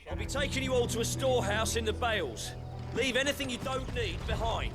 I'll be taking you all to a storehouse in the Bales. Leave anything you don't need behind.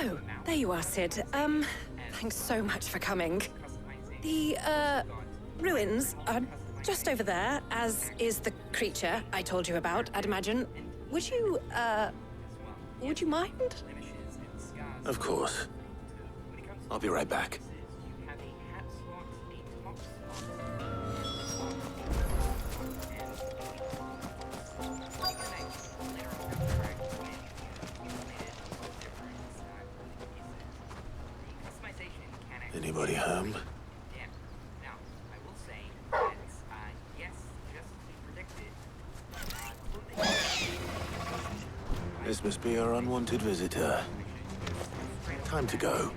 Oh, there you are, Sid. Thanks so much for coming. The, ruins are just over there, as is the creature I told you about, I'd imagine. Would you mind? Of course. I'll be right back. Anybody home? This must be our unwanted visitor. Time to go.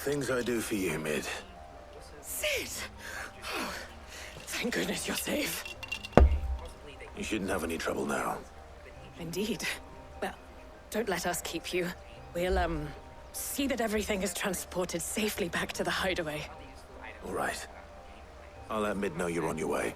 things I do for you, Mid. Sid! Oh, thank goodness you're safe. You shouldn't have any trouble now. Indeed. Well, don't let us keep you. We'll, see that everything is transported safely back to the hideaway. All right. I'll let Mid know you're on your way.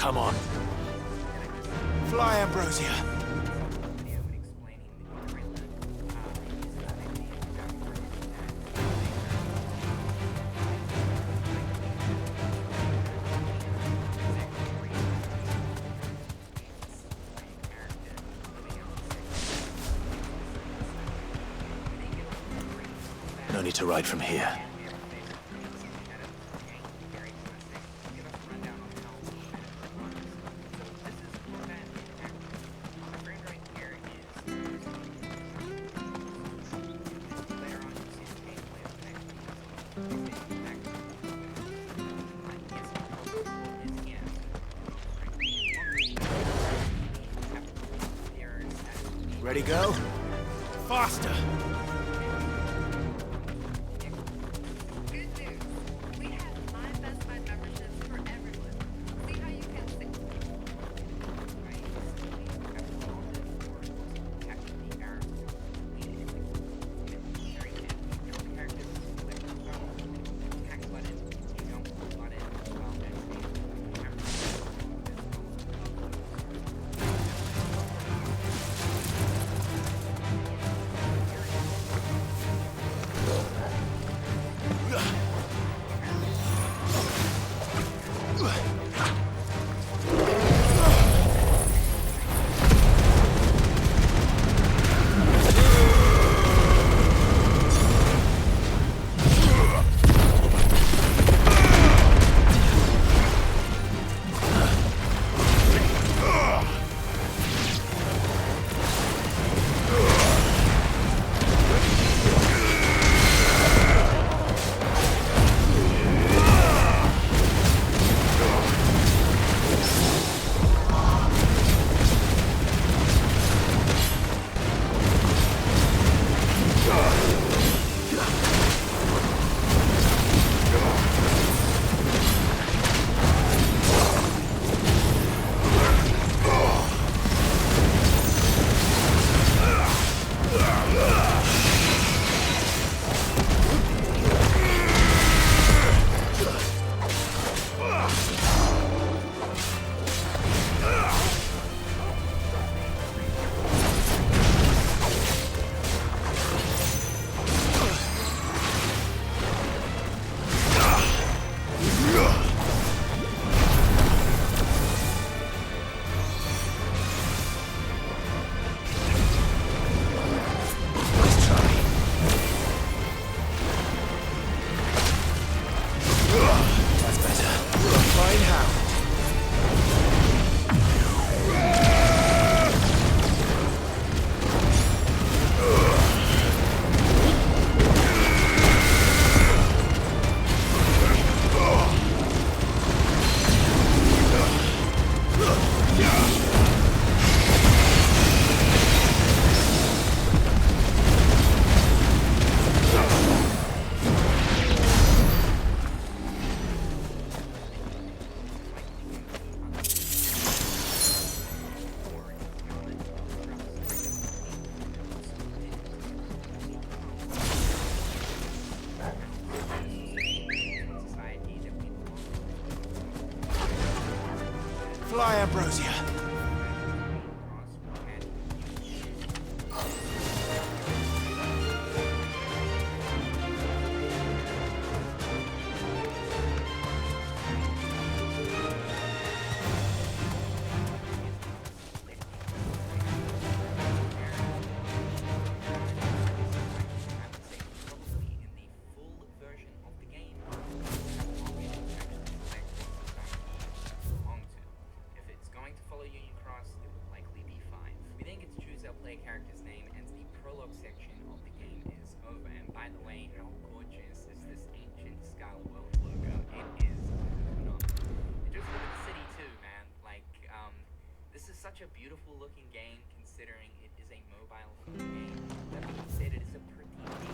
Come on. Fly, Ambrosia. No need to ride from here. Ready, go? Faster! Good news. We have my Best Buy memberships for everyone. See how you can Ambrosia. Character's name and the prologue section of the game is over. And by the way, how gorgeous is this ancient Scala World logo? It is phenomenal. And just look at the city too, man. Like, this is such a beautiful looking game considering it is a mobile phone game. That being said, it is a pretty big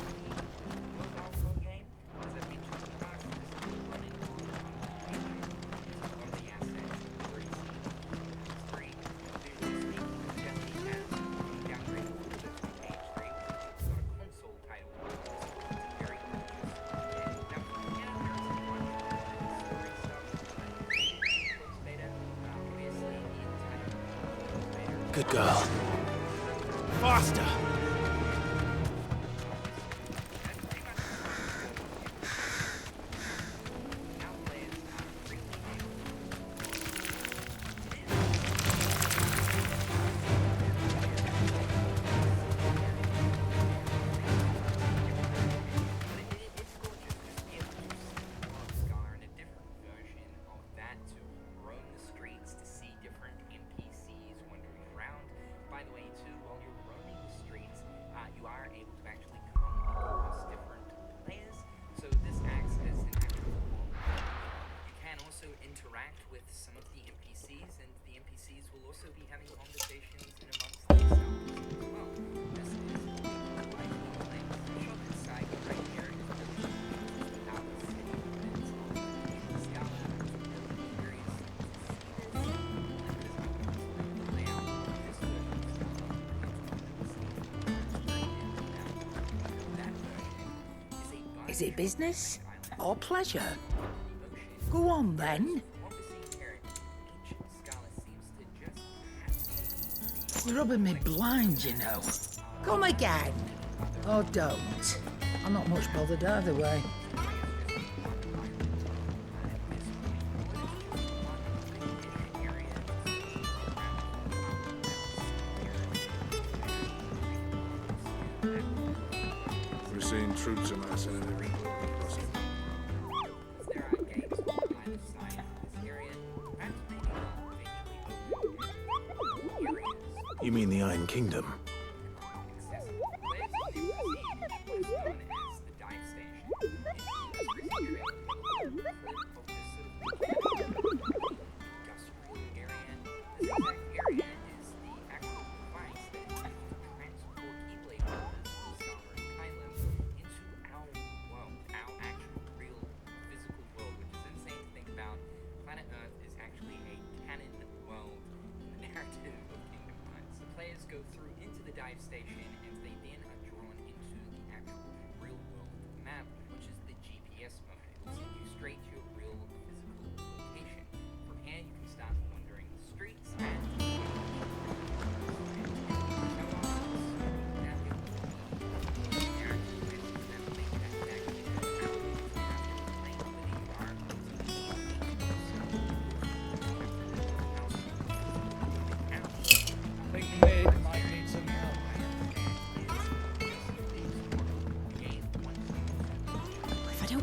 mobile phone game. As I've mentioned in the past, this is running on one of the assets where it's free. Good girl. Faster! Interact with some of the NPCs, and the NPCs will also be having conversations in amongst themselves as well. This is like the shop inside right here is really out of the city limits of Scala. Very layout of this version. Is it business or pleasure? Go on then. You're rubbing me blind, you know. Come again. Or don't. I'm not much bothered either way. We're seeing troops amassing in every crossing. You mean the Iron Kingdom? Go through into the dive station, and they then are drawn into the actual real world map, which is the GPS mode. It will send you straight to your real physical location. From here, you can start wandering the streets and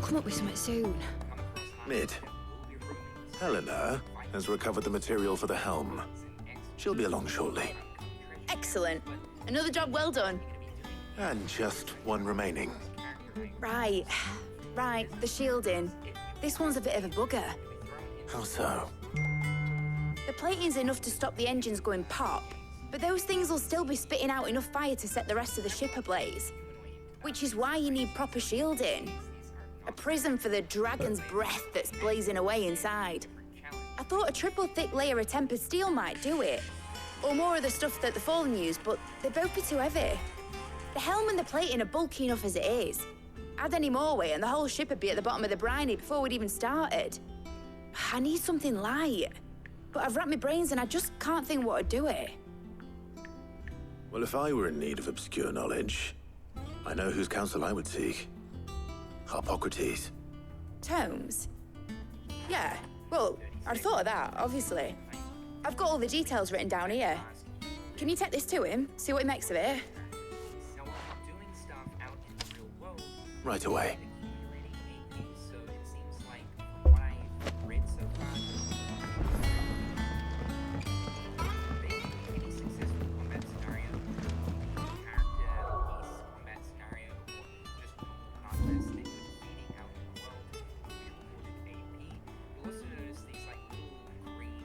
Come up with something soon. Mid. Helena has recovered the material for the helm. She'll be along shortly. Excellent. Another job well done. And just one remaining. Right. Right, the shielding. This one's a bit of a bugger. How so? The plating's enough to stop the engines going pop, but those things will still be spitting out enough fire to set the rest of the ship ablaze. Which is why you need proper shielding. A prison for the dragon's breath that's blazing away inside. I thought a triple thick layer of tempered steel might do it. Or more of the stuff that the Fallen use, but they'd both be too heavy. The helm and the plating are bulky enough as it is. Add any more weight and the whole ship would be at the bottom of the briny before we'd even started. I need something light. but I've racked my brains and I just can't think what would do it. Well, if I were in need of obscure knowledge, I know whose counsel I would seek. Harpocrates. Tomes? Yeah, well, I'd thought of that, obviously. I've got all the details written down here. Can you take this to him, see what he makes of it? Now, while I'm doing stuff out in the real world, Right away. accumulating APs, so it seems like from what I've read so far, basically any successful combat scenario, character, piece, combat scenario, or just normal contests that you're defeating out in the world, will be rewarded AP. You'll also notice these like little green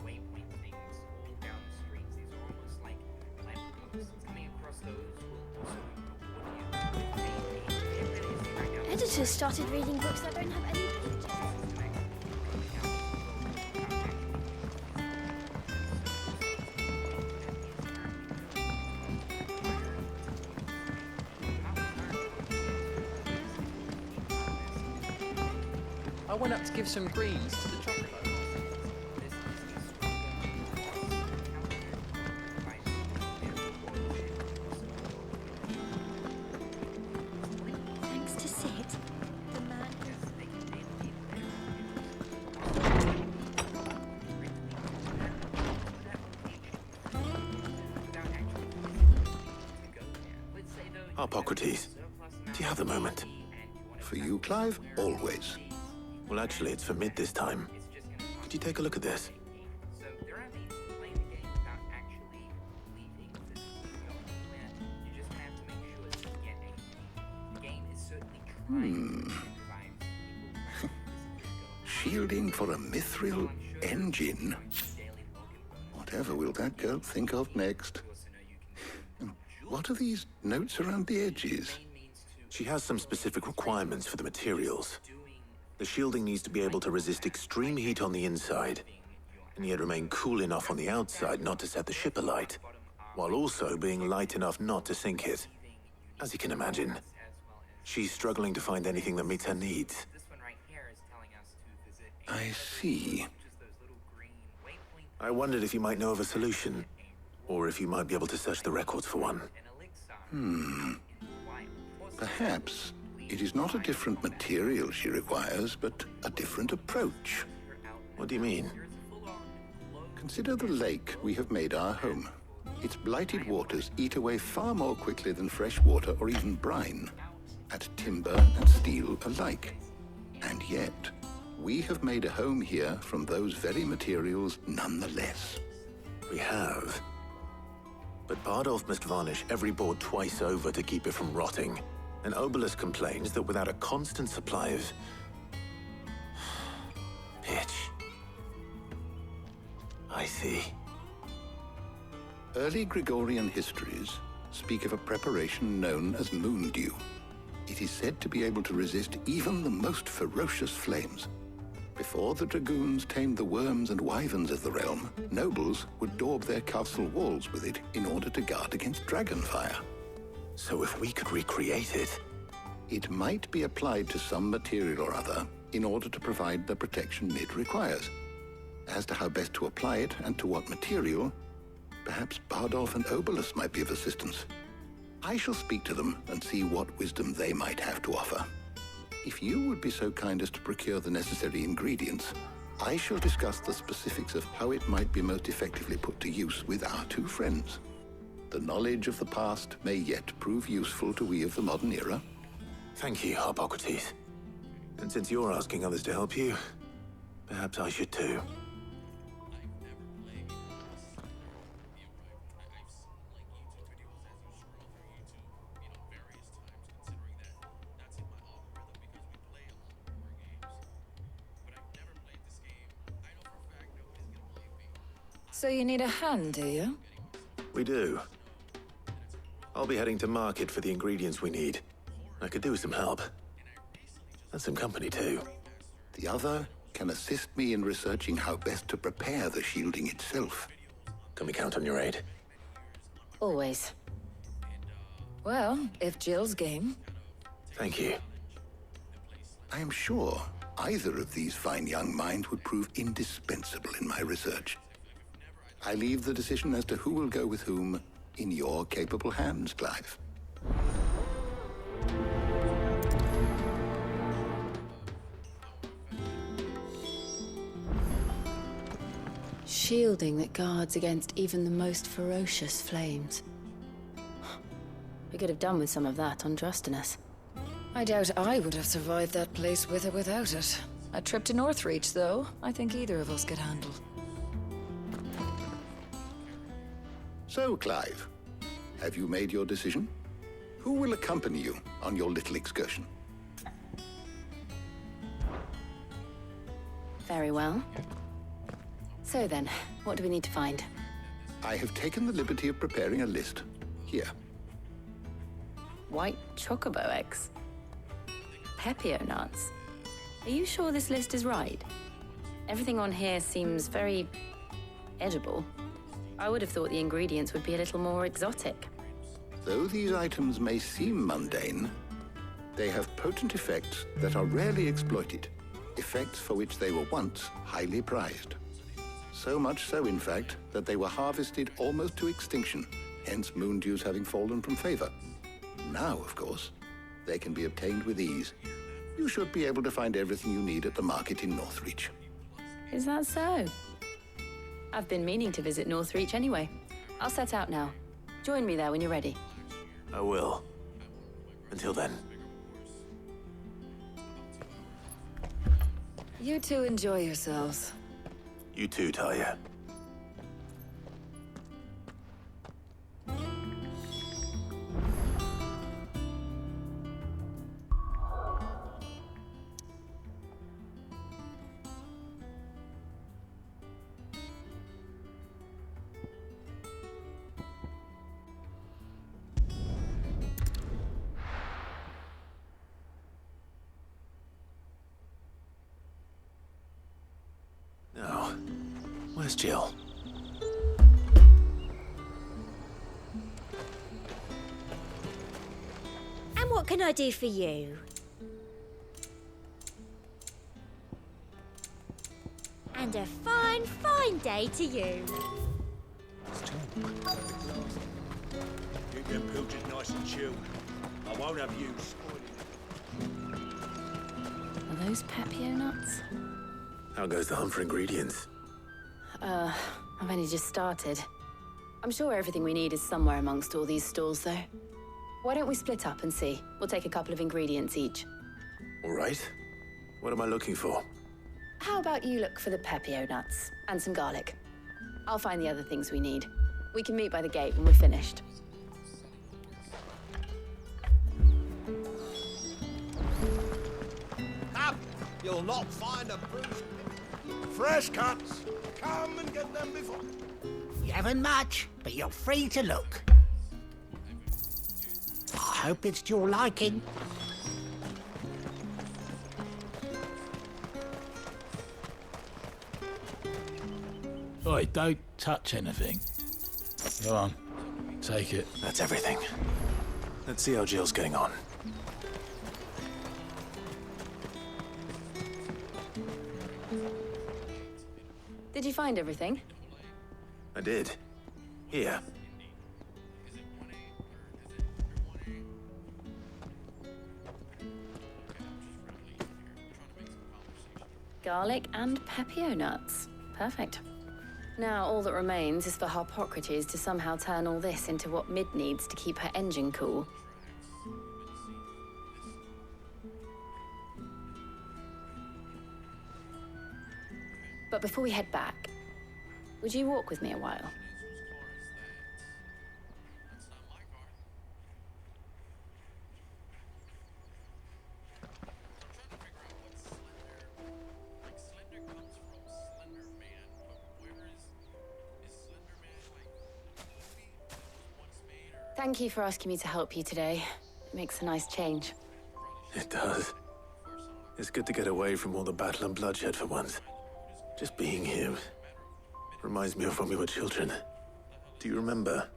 waypoint things all down the streets. These are almost like lampposts. Coming across those will also reward you with AP. It really is right now. Editors started reading books that don't have any pages. I went up to give some greens to the chocolate. Thanks to Sid, the man. Harpocrates, do you have the moment? For you, Clive, always. Well, actually, it's for mid this time. Could you take a look at this? So there are means to play the game without actually leaving physically going anywhere. You're just gonna have to make sure that you get a. The game is certainly trying to incentivize people to physically go. Shielding for a mithril engine. Whatever will that girl think of next? What are these notes around the edges? She has some specific requirements for the materials. The shielding needs to be able to resist extreme heat on the inside, and yet remain cool enough on the outside not to set the ship alight, while also being light enough not to sink it. As you can imagine, she's struggling to find anything that meets her needs. This one right here is telling us to visit I see. just those little green waypoints. I wondered if you might know of a solution, or if you might be able to search the records for one. Perhaps it is not a different material she requires, but a different approach. What do you mean? Consider the lake we have made our home. Its blighted waters eat away far more quickly than fresh water or even brine, at timber and steel alike. And yet, we have made a home here from those very materials nonetheless. We have. But Bardolph must varnish every board twice over to keep it from rotting. And Obelus complains that without a constant supply of pitch. I see. Early Gregorian histories speak of a preparation known as moon dew. It is said to be able to resist even the most ferocious flames. Before the dragoons tamed the worms and wyverns of the realm, nobles would daub their castle walls with it in order to guard against dragon fire. So if we could recreate it... It might be applied to some material or other in order to provide the protection Mid requires. As to how best to apply it and to what material, perhaps Bardolph and Obelus might be of assistance. I shall speak to them and see what wisdom they might have to offer. If you would be so kind as to procure the necessary ingredients, I shall discuss the specifics of how it might be most effectively put to use with our two friends. The knowledge of the past may yet prove useful to we of the modern era. Thank you, Harpocrates. And since you're asking others to help you, perhaps I should too. So you need a hand, do you? We do. I'll be heading to market for the ingredients we need. I could do with some help. And some company too. The other can assist me in researching how best to prepare the shielding itself. Can we count on your aid? Always. Well, if Jill's game. Thank you. I am sure Either of these fine young minds would prove indispensable in my research. I leave the decision as to who will go with whom in your capable hands, Clive. Shielding that guards against even the most ferocious flames. We could have done with some of on Drustinus. I doubt I would have survived that place with or without it. A trip to Northreach, though, I think either of us could handle. So, Clive, have you made your decision? Who will accompany you on your little excursion? Very well. So then, what do we need to find? I have taken the liberty of preparing a list. Here. White chocobo eggs. Pepio nuts. Are you sure this list is right? Everything on here seems very edible. I would have thought the ingredients would be a little more exotic. Though these items may seem mundane, they have potent effects that are rarely exploited, effects for which they were once highly prized. So much so, in fact, that they were harvested almost to extinction, hence moon dews having fallen from favor. Now, of course, they can be obtained with ease. You should be able to find everything you need at the market in Northreach. Is that so? I've been meaning to visit Northreach anyway. I'll set out now. Join me there when you're ready. I will. Until then. You two enjoy yourselves. You too, Talia. Now, where's Jill? And what can I do for you? And a fine, fine day to you. Keep them pilchers nice and chilled. I won't have you spoiling it. Are those Pepio nuts? How goes the hunt for ingredients? I've only just started. I'm sure everything we need is somewhere amongst all these stalls, though. Why don't we split up and see? We'll take a couple of ingredients each. All right. What am I looking for? How about you look for the Pepio nuts and some garlic? I'll find the other things we need. We can meet by the gate when we're finished. Up! You'll not find a bruise. Fresh cuts. Come and get them before. You haven't much, but you're free to look. I hope it's to your liking. Oi, don't touch anything. Go on, take it. That's everything. Let's see how Jill's getting on. Did you find everything? I did. Here. Garlic and Pepio nuts. Perfect. Now all that remains is for Harpocrates to somehow turn all this into what Mid needs to keep her engine cool. But before we head back, would you walk with me a while? Thank you for asking me to help you today. It makes a nice change. It does. It's good to get away from all the battle and bloodshed for once. Just being here reminds me of when we were children. Do you remember?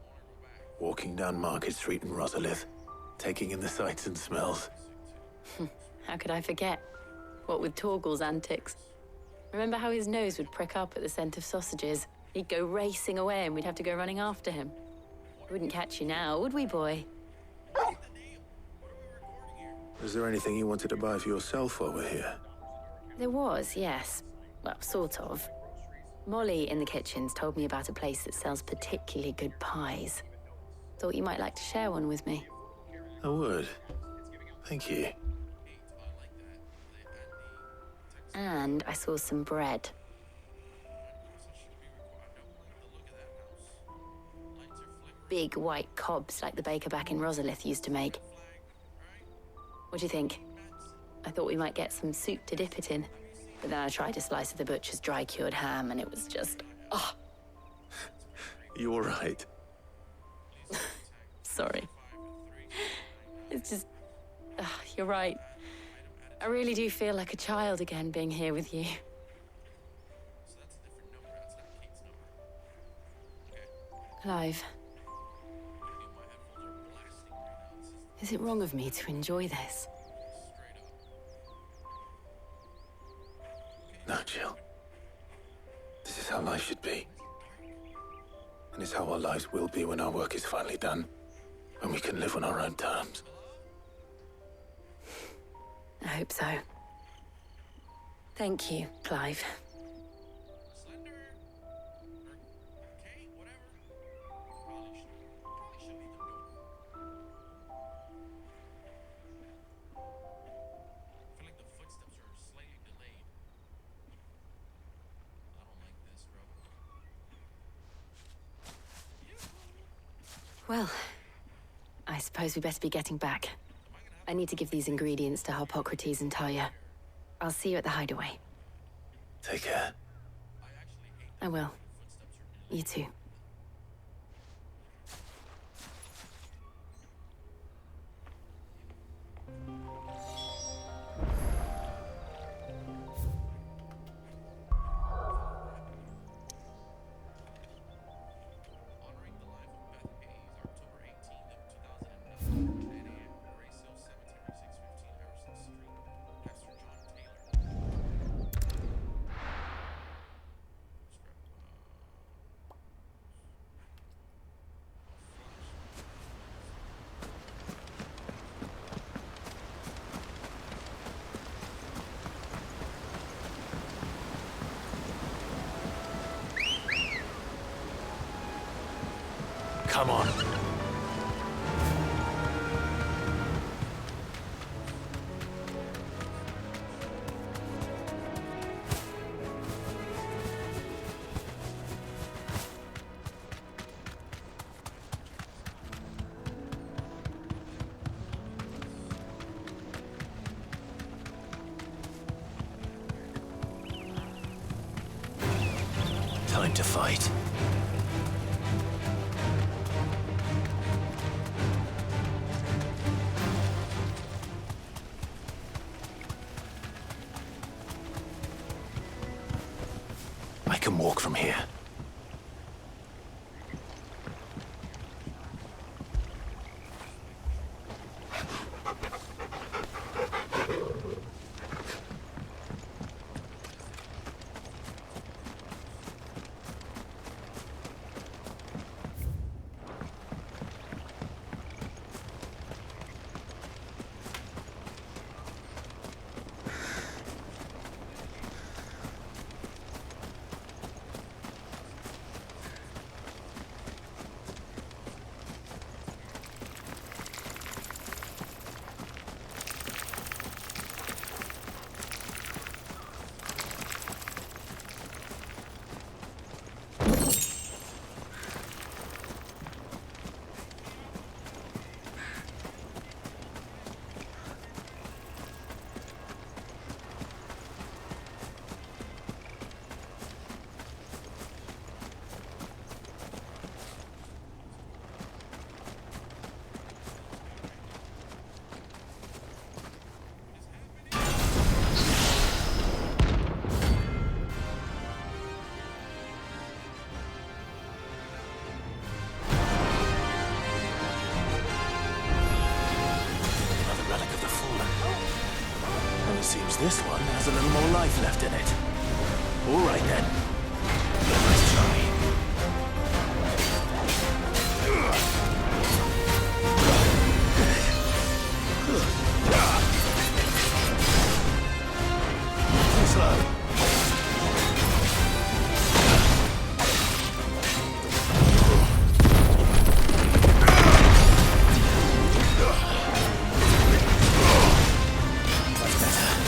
Walking down Market Street in Rosaria, taking in the sights and smells. How could I forget? What with Torgal's antics. Remember how his nose would prick up at the scent of sausages? He'd go racing away and we'd have to go running after him. We wouldn't catch you now, would we, boy? Is there anything you wanted to buy for yourself while we're here? There was, yes. Well, sort of. Molly in the kitchens told me about a place that sells particularly good pies. Thought you might like to share one with me. I would. Thank you. And I saw some bread. Big white cobs like the baker back in Rosaria used to make. What do you think? I thought we might get some soup to dip it in. But then I tried a slice of the butcher's dry-cured ham and it was just... oh. You all right? Sorry. It's just... you're right. I really do feel like a child again being here with you. Clive. Is it wrong of me to enjoy this? No, Jill. This is how life should be. And it's how our lives will be when our work is finally done. When we can live on our own terms. I hope so. Thank you, Clive. Well, I suppose we better be getting back. I need to give these ingredients to Harpocrates and Talia. I'll see you at the hideaway. Take care. I will. You too. Come on. Time to fight. I can walk from here. This one has a little more life left in it. All right then. Let's try. Too slow. That's better.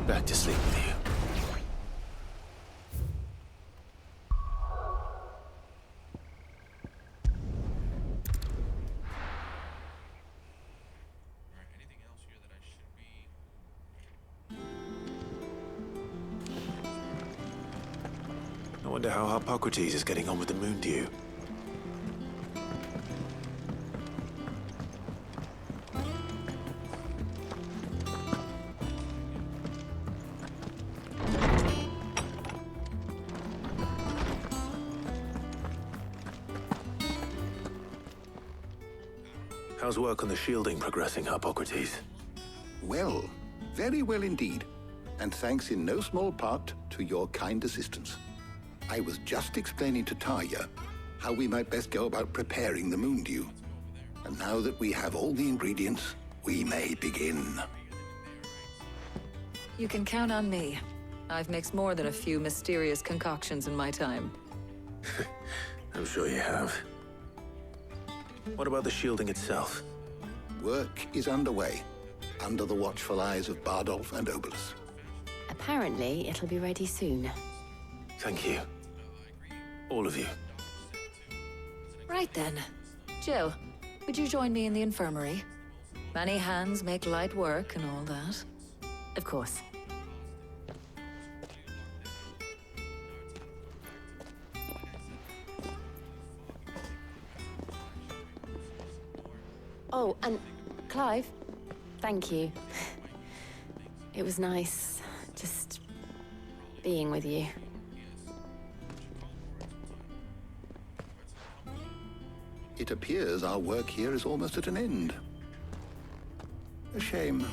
Back to sleep with you. I wonder how Hippocrates is getting on with the moon dew. How's work on the shielding progressing, Hippocrates? Well, very well indeed. And thanks in no small part to your kind assistance. I was just explaining to Tarja how we might best go about preparing the moon dew. And now that we have all the ingredients, we may begin. You can count on me. I've mixed more than a few mysterious concoctions in my time. I'm sure you have. What about the shielding itself? Work is underway, under the watchful eyes of Bardolph and Obolus. Apparently, it'll be ready soon. Thank you. All of you. Right then. Jill, would you join me in the infirmary? Many hands make light work and all that. Of course. Oh, and Clive, thank you. It was nice, just being with you. It appears our work here is almost at an end. A shame.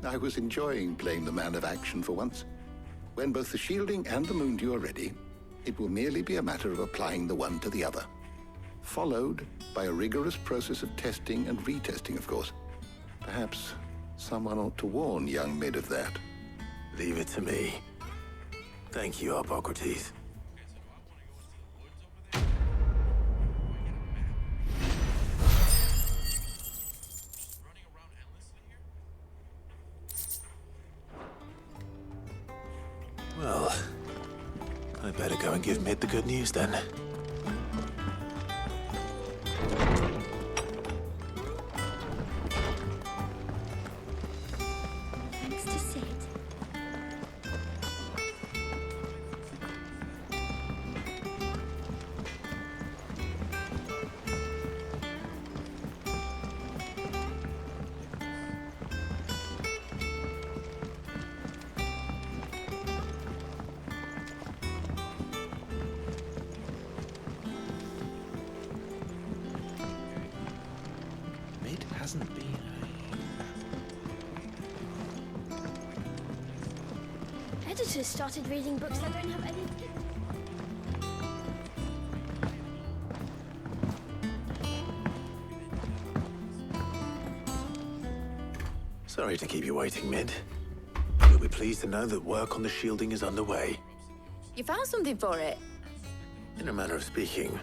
I was enjoying playing the man of action for once. When both the shielding and the moon dew are ready, it will merely be a matter of applying the one to the other. Followed by a rigorous process of testing and retesting, of course. Perhaps someone ought to warn young Mid of that. Leave it to me. Thank you, Hippocrates. Well, I better go and give Mid the good news then. Thanks to Sid. Mid hasn't been. Editors started reading books that don't have any... Sorry to keep you waiting, Mid. You'll be pleased to know that work on the shielding is underway. You found something for it? In a manner of speaking,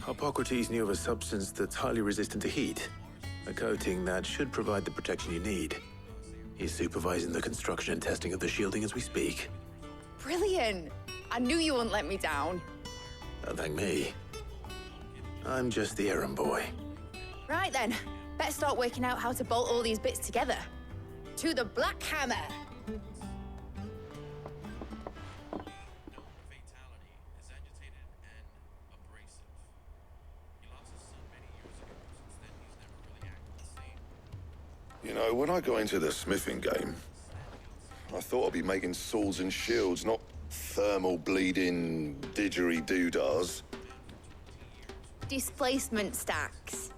Hippocrates knew of a substance that's highly resistant to heat, a coating that should provide the protection you need. He's supervising the construction and testing of the shielding as we speak. Brilliant! I knew you wouldn't let me down. Don't thank me. I'm just the errand boy. Right then, better start working out how to bolt all these bits together. To the Black Hammer! You know, when I got into the smithing game, I thought I'd be making swords and shields, not thermal bleeding didgeridoo-dahs. Displacement stacks.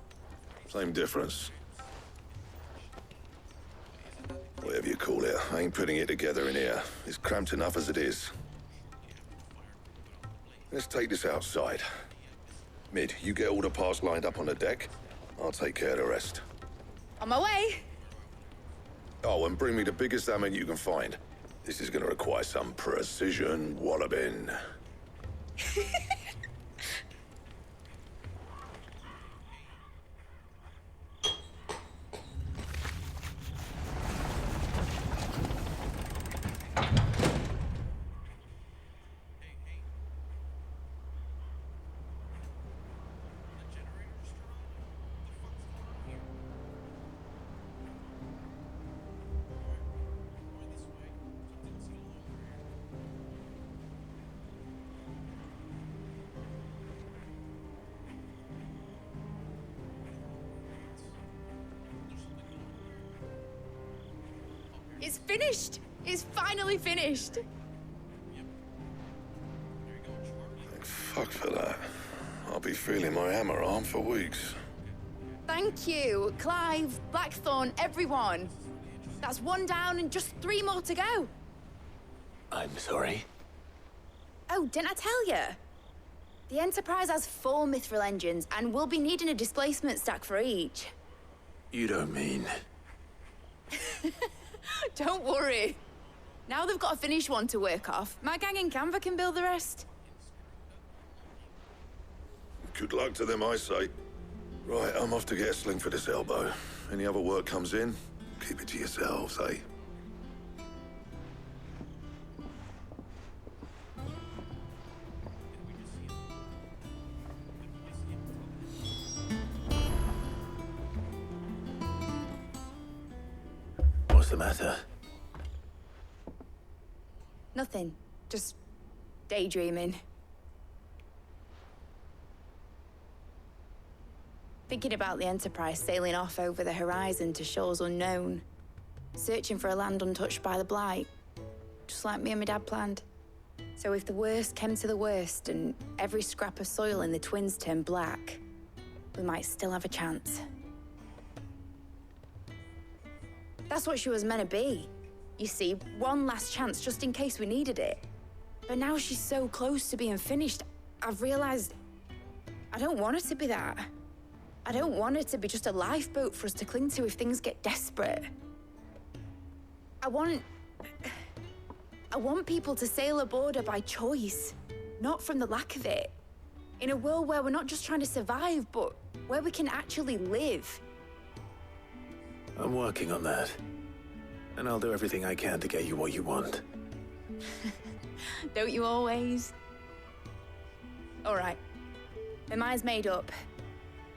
Same difference. Whatever you call it, I ain't putting it together in here. It's cramped enough as it is. Let's take this outside. Mid, you get all the parts lined up on the deck. I'll take care of the rest. On my way! Oh, and bring me the biggest hammer you can find. This is gonna require some precision walloping. It's finished! It's finally finished! Thank fuck for that. I'll be feeling my hammer arm for weeks. Thank you, Clive, Blackthorn, everyone. That's one down and just 3 more to go. I'm sorry. Oh, didn't I tell you? The Enterprise has 4 mithril engines, and we'll be needing a displacement stack for each. You don't mean... Don't worry. Now they've got a finished one to work off, my gang in Canva can build the rest. Good luck to them, I say. Right, I'm off to get a sling for this elbow. Any other work comes in, keep it to yourselves, eh? What's the matter? Nothing. Just daydreaming. Thinking about the Enterprise sailing off over the horizon to shores unknown. Searching for a land untouched by the Blight. Just like me and my dad planned. So if the worst came to the worst and every scrap of soil in the Twins turned black, we might still have a chance. That's what she was meant to be. You see, one last chance just in case we needed it. But now she's so close to being finished, I've realized I don't want her to be that. I don't want her to be just a lifeboat for us to cling to if things get desperate. I want people to sail aboard her by choice, not from the lack of it. In a world where we're not just trying to survive, but where we can actually live. I'm working on that. And I'll do everything I can to get you what you want. Don't you always? All right. My mind's made up.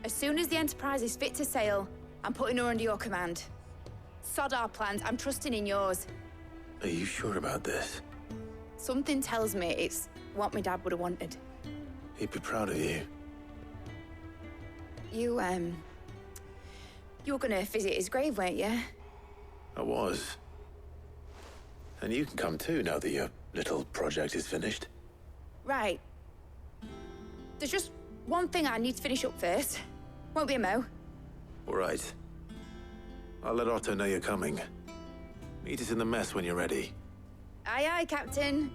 As soon as the Enterprise is fit to sail, I'm putting her under your command. Sod our plans, I'm trusting in yours. Are you sure about this? Something tells me it's what my dad would have wanted. He'd be proud of you. You were gonna visit his grave, weren't you? I was. And you can come too now that your little project is finished. Right. There's just one thing I need to finish up first. Won't be a mo. All right. I'll let Otto know you're coming. Meet us in the mess when you're ready. Aye, aye, Captain.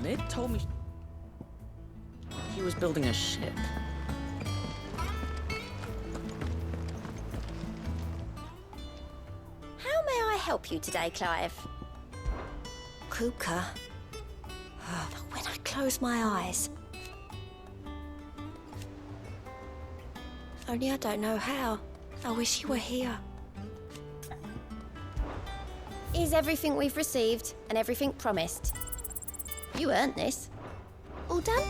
Ned told me he was building a ship. How may I help you today, Clive? Kuka. Oh, when I close my eyes. Only I don't know how. I wish you were here. Is everything we've received and everything promised? You earned this. All done?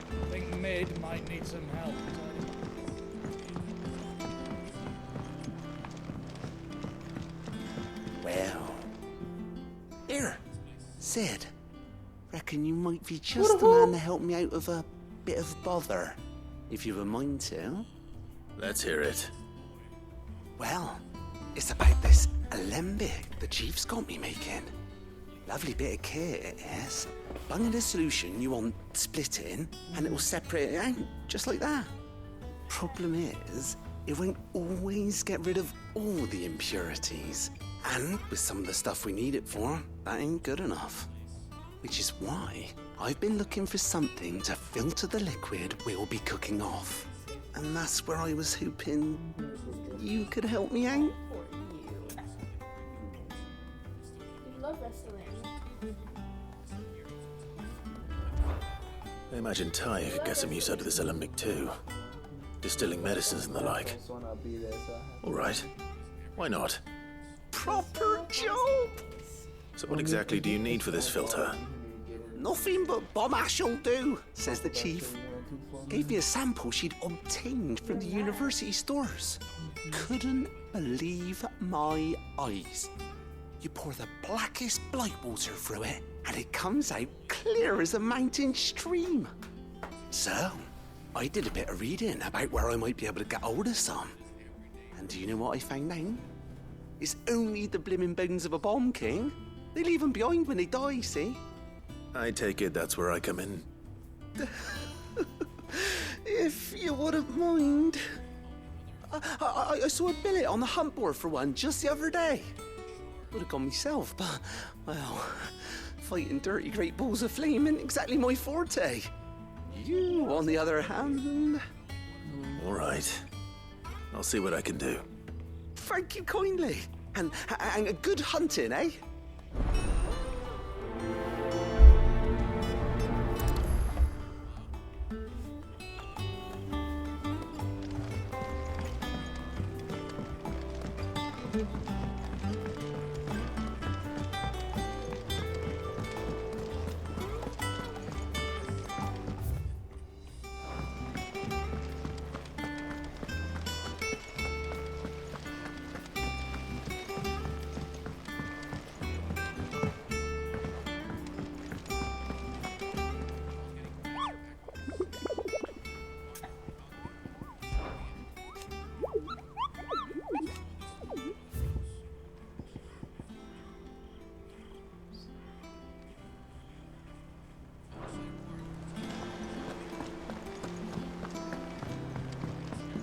I think Mid might need some help. Well. Here, Sid. Reckon you might be just the man to help me out of a bit of bother, if you've a mind to. Let's hear it. Well, it's about this alembic the Chief's got me making. Lovely bit of kit it is. Bung in a solution you want splitting, and it'll separate it out, just like that. Problem is, it won't always get rid of all the impurities. And with some of the stuff we need it for, that ain't good enough. Which is why I've been looking for something to filter the liquid we'll be cooking off. And that's where I was hoping you could help me out. You love wrestling. imagine Ty could get some use out of this alembic too. Distilling medicines and the like. All right. Why not? Proper job! So what exactly do you need for this filter? Nothing but bomb ash'll do, says the chief. Gave me a sample she'd obtained from the university stores. Couldn't believe my eyes. You pour the blackest blight water through it, and it comes out clear as a mountain stream. So, I did a bit of reading about where I might be able to get hold of some. And do you know what I found out? It's only the blimmin' bones of a bomb king. They leave them behind when they die, see? I take it that's where I come in. If you wouldn't mind. I saw a billet on the hunt board for one just the other day. Would have gone myself, but, well, fighting dirty great balls of flame isn't exactly my forte. You, on the other hand... All right. I'll see what I can do. Thank you kindly. And a good hunting, eh?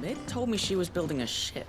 They told me she was building a ship.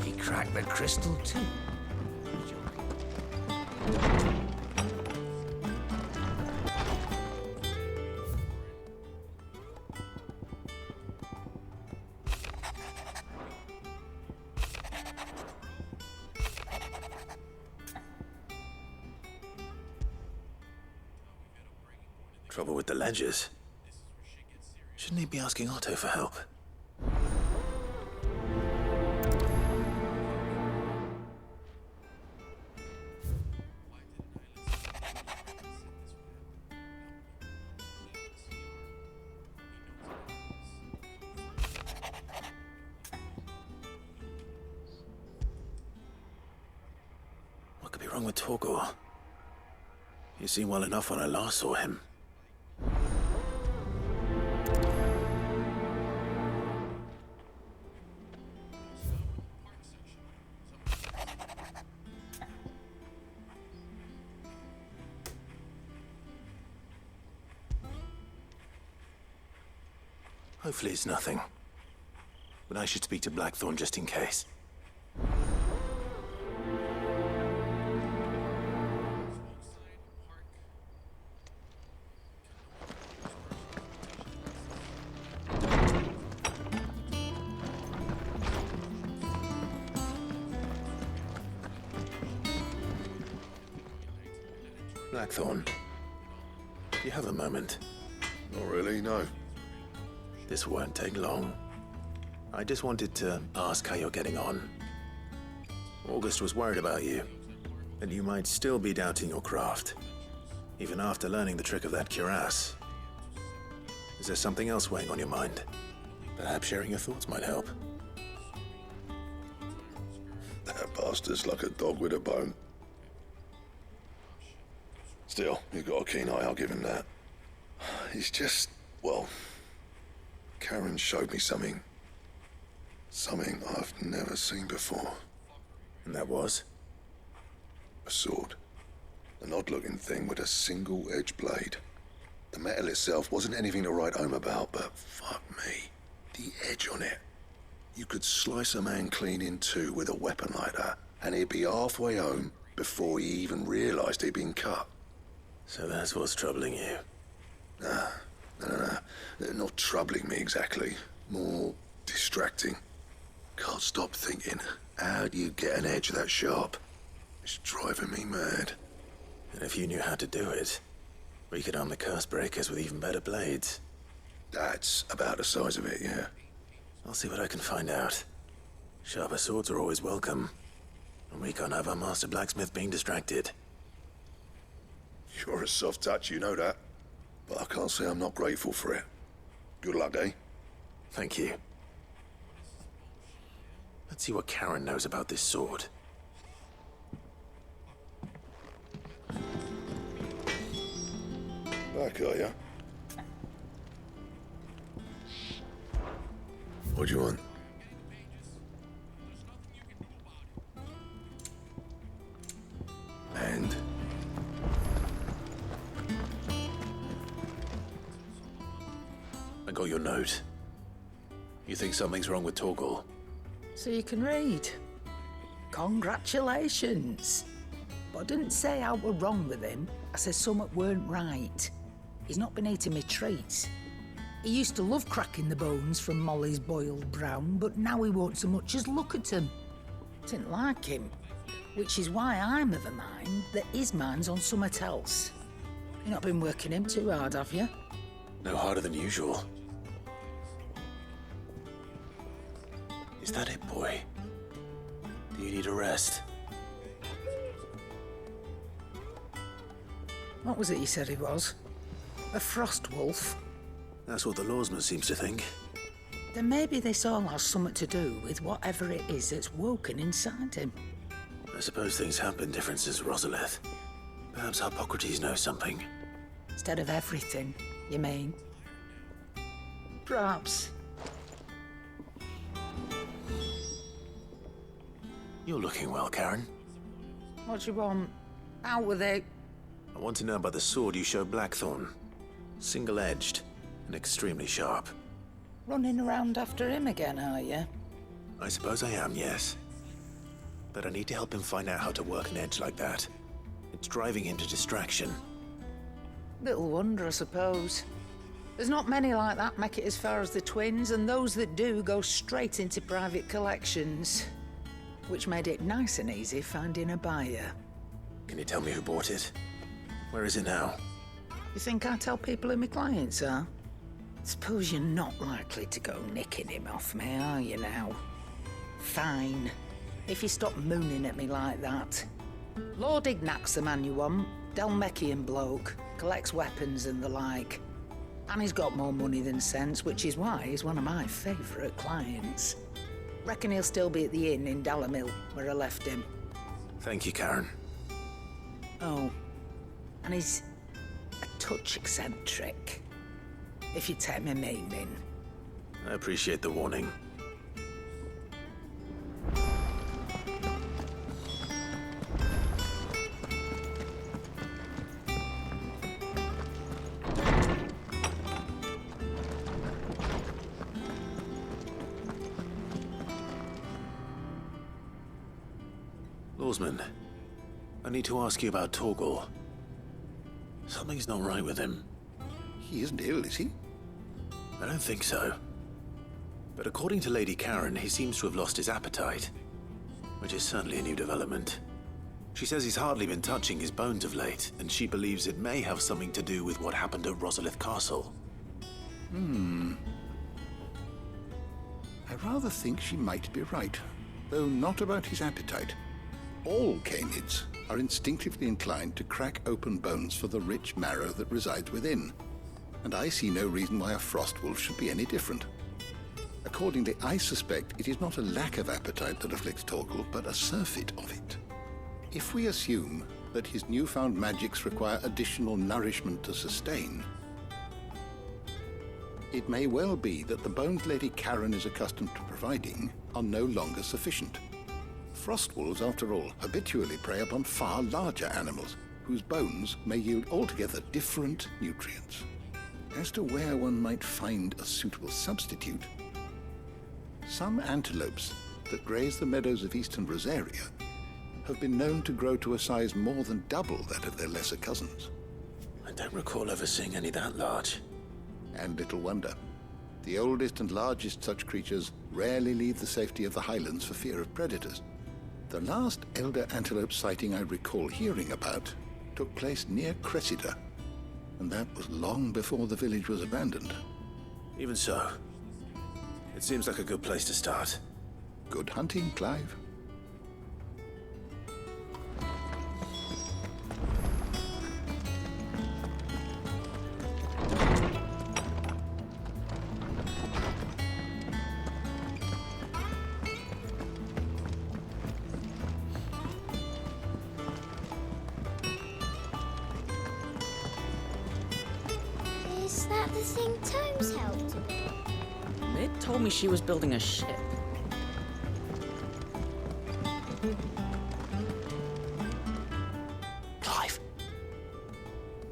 He cracked the crystal too. Trouble with the ledgers. Shouldn't he be asking Otto for help? What could be wrong with Torgor? He seemed well enough when I last saw him. Hopefully it's nothing. But I should speak to Blackthorn just in case. Blackthorn, do you have a moment? Not really, no. This won't take long. I just wanted to ask how you're getting on. August was worried about you, that you might still be doubting your craft, even after learning the trick of that cuirass. Is there something else weighing on your mind? Perhaps sharing your thoughts might help. That bastard's like a dog with a bone. Still, you've got a keen eye, I'll give him that. He's just, well, Karen showed me something. Something I've never seen before. And that was? A sword. An odd-looking thing with a single-edged blade. The metal itself wasn't anything to write home about, but fuck me. The edge on it. You could slice a man clean in two with a weapon like that, and he'd be halfway home before he even realised he'd been cut. So that's what's troubling you? Nah. Not troubling me exactly. More distracting. Can't stop thinking, how do you get an edge that sharp? It's driving me mad. And if you knew how to do it, we could arm the curse breakers with even better blades. That's about the size of it, yeah. I'll see what I can find out. Sharper swords are always welcome. And we can't have our master blacksmith being distracted. You're a soft touch, you know that. But I can't say I'm not grateful for it. Good luck, eh? Thank you. Let's see what Karen knows about this sword. Back, are ya? What do you want? And? I got your note. You think something's wrong with Torgal? So you can read. Congratulations. But I didn't say I were wrong with him. I said something weren't right. He's not been eating me treats. He used to love cracking the bones from Molly's boiled brown, but now he won't so much as look at them. Didn't like him. Which is why I'm of a mind that his mind's on something else. You've not been working him too hard, have you? No harder than usual. Is that it, boy? Do you need a rest? What was it you said he was? A frost wolf? That's what the lawsman seems to think. Then maybe this all has something to do with whatever it is that's woken inside him. I suppose things have been different since Rosalith. Perhaps Hippocrates knows something. Instead of everything, you mean? Perhaps. You're looking well, Karen. What do you want? Out with it. I want to know about the sword you showed Blackthorn. Single-edged and extremely sharp. Running around after him again, are you? I suppose I am, yes. But I need to help him find out how to work an edge like that. It's driving him to distraction. Little wonder, I suppose. There's not many like that make it as far as the twins, and those that do go straight into private collections. Which made it nice and easy finding a buyer. Can you tell me who bought it? Where is it now? You think I tell people who my clients are? Suppose you're not likely to go nicking him off me, are you now? Fine. If you stop mooning at me like that. Lord Ignac's the man you want. Dalmekian bloke. Collects weapons and the like. And he's got more money than sense, which is why he's one of my favourite clients. Reckon he'll still be at the inn in Dalamil, where I left him. Thank you, Karen. Oh, and he's a touch eccentric, if you take my meaning. I appreciate the warning. Lawsman, I need to ask you about Torgal. Something's not right with him. He isn't ill, is he? I don't think so. But according to Lady Karen, he seems to have lost his appetite, which is certainly a new development. She says he's hardly been touching his bones of late, and she believes it may have something to do with what happened at Rosalith Castle. I rather think she might be right, though not about his appetite. All canids are instinctively inclined to crack open bones for the rich marrow that resides within, and I see no reason why a frost wolf should be any different. Accordingly, I suspect it is not a lack of appetite that afflicts Torgal, but a surfeit of it. If we assume that his newfound magics require additional nourishment to sustain, it may well be that the bones Lady Karen is accustomed to providing are no longer sufficient. Frost wolves, after all, habitually prey upon far larger animals, whose bones may yield altogether different nutrients. As to where one might find a suitable substitute, some antelopes that graze the meadows of eastern Rosaria have been known to grow to a size more than double that of their lesser cousins. I don't recall ever seeing any that large. And little wonder. The oldest and largest such creatures rarely leave the safety of the highlands for fear of predators. The last elder antelope sighting I recall hearing about took place near Cressida, and that was long before the village was abandoned. Even so, it seems like a good place to start. Good hunting, Clive. Is that the thing Tomes helped to build? Mid told me she was building a ship. Clive,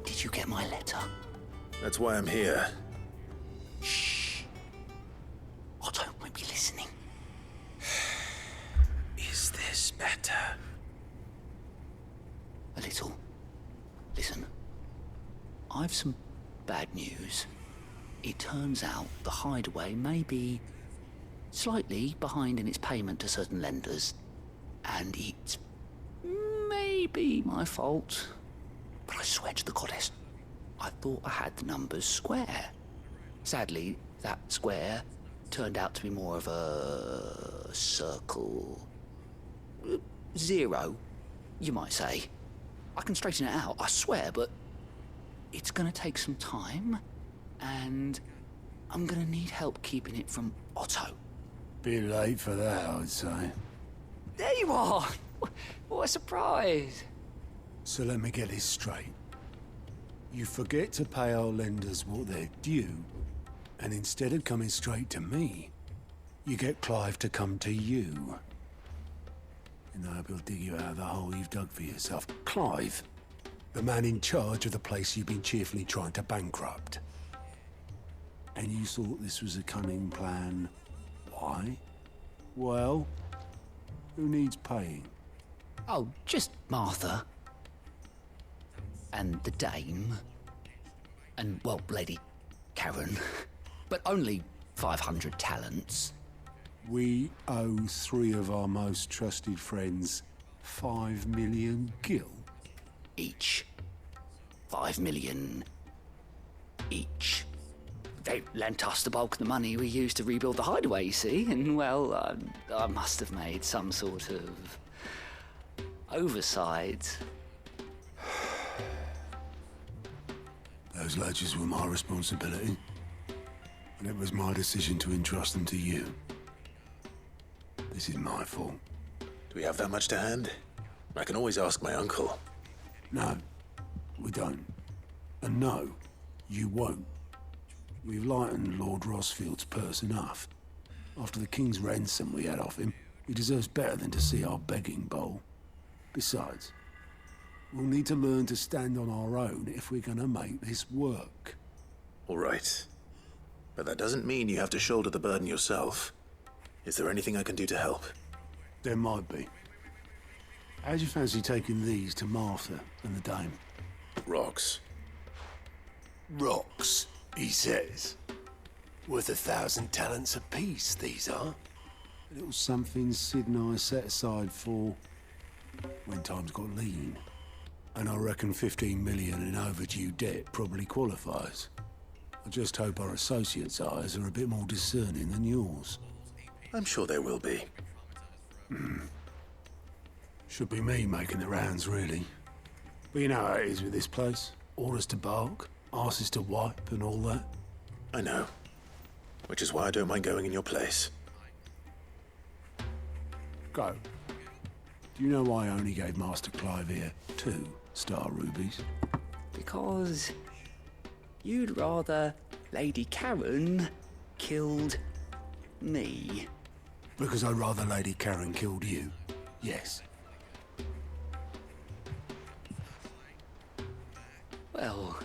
did you get my letter? That's why I'm here. Shh. Otto might be listening. Is this better? A little. Listen, I've some bad news. It turns out the hideaway may be slightly behind in its payment to certain lenders, and it's maybe my fault. But I swear to the goddess, I thought I had the numbers square. Sadly, that square turned out to be more of a circle. Zero, you might say. I can straighten it out, I swear, but it's gonna take some time, and I'm gonna need help keeping it from Otto. Bit late for that, I'd say. There you are! What a surprise! So let me get this straight. You forget to pay our lenders what they're due, and instead of coming straight to me, you get Clive to come to you. And I will dig you out of the hole you've dug for yourself. Clive, the man in charge of the place you've been cheerfully trying to bankrupt. And you thought this was a cunning plan. Why? Well, who needs paying? Oh, just Martha. And the dame. And, well, Lady Karen. But only 500 talents. We owe 3 of our most trusted friends 5 million gil. Each. 5 million each. They lent us the bulk of the money we used to rebuild the hideaway, you see, and, well, I must have made some sort of oversight. Those ledgers were my responsibility, and it was my decision to entrust them to you. This is my fault. Do we have that much to hand? I can always ask my uncle. No, we don't. And no, you won't. We've lightened Lord Rosfield's purse enough. After the king's ransom we had off him, he deserves better than to see our begging bowl. Besides, we'll need to learn to stand on our own if we're gonna make this work. All right. But that doesn't mean you have to shoulder the burden yourself. Is there anything I can do to help? There might be. How'd you fancy taking these to Martha and the dame? Rocks. Rocks, he says. Worth 1,000 talents apiece, these are. A little something Sid and I set aside for when times got lean. And I reckon 15 million in overdue debt probably qualifies. I just hope our associates' eyes are a bit more discerning than yours. I'm sure there will be. Should be me making the rounds, really. But you know how it is with this place. Orders to bark, arses to wipe, and all that. I know. Which is why I don't mind going in your place. Go. Do you know why I only gave Master Clive here 2 star rubies? Because you'd rather Lady Karen killed me. Because I'd rather Lady Karen killed you. Yes. Well,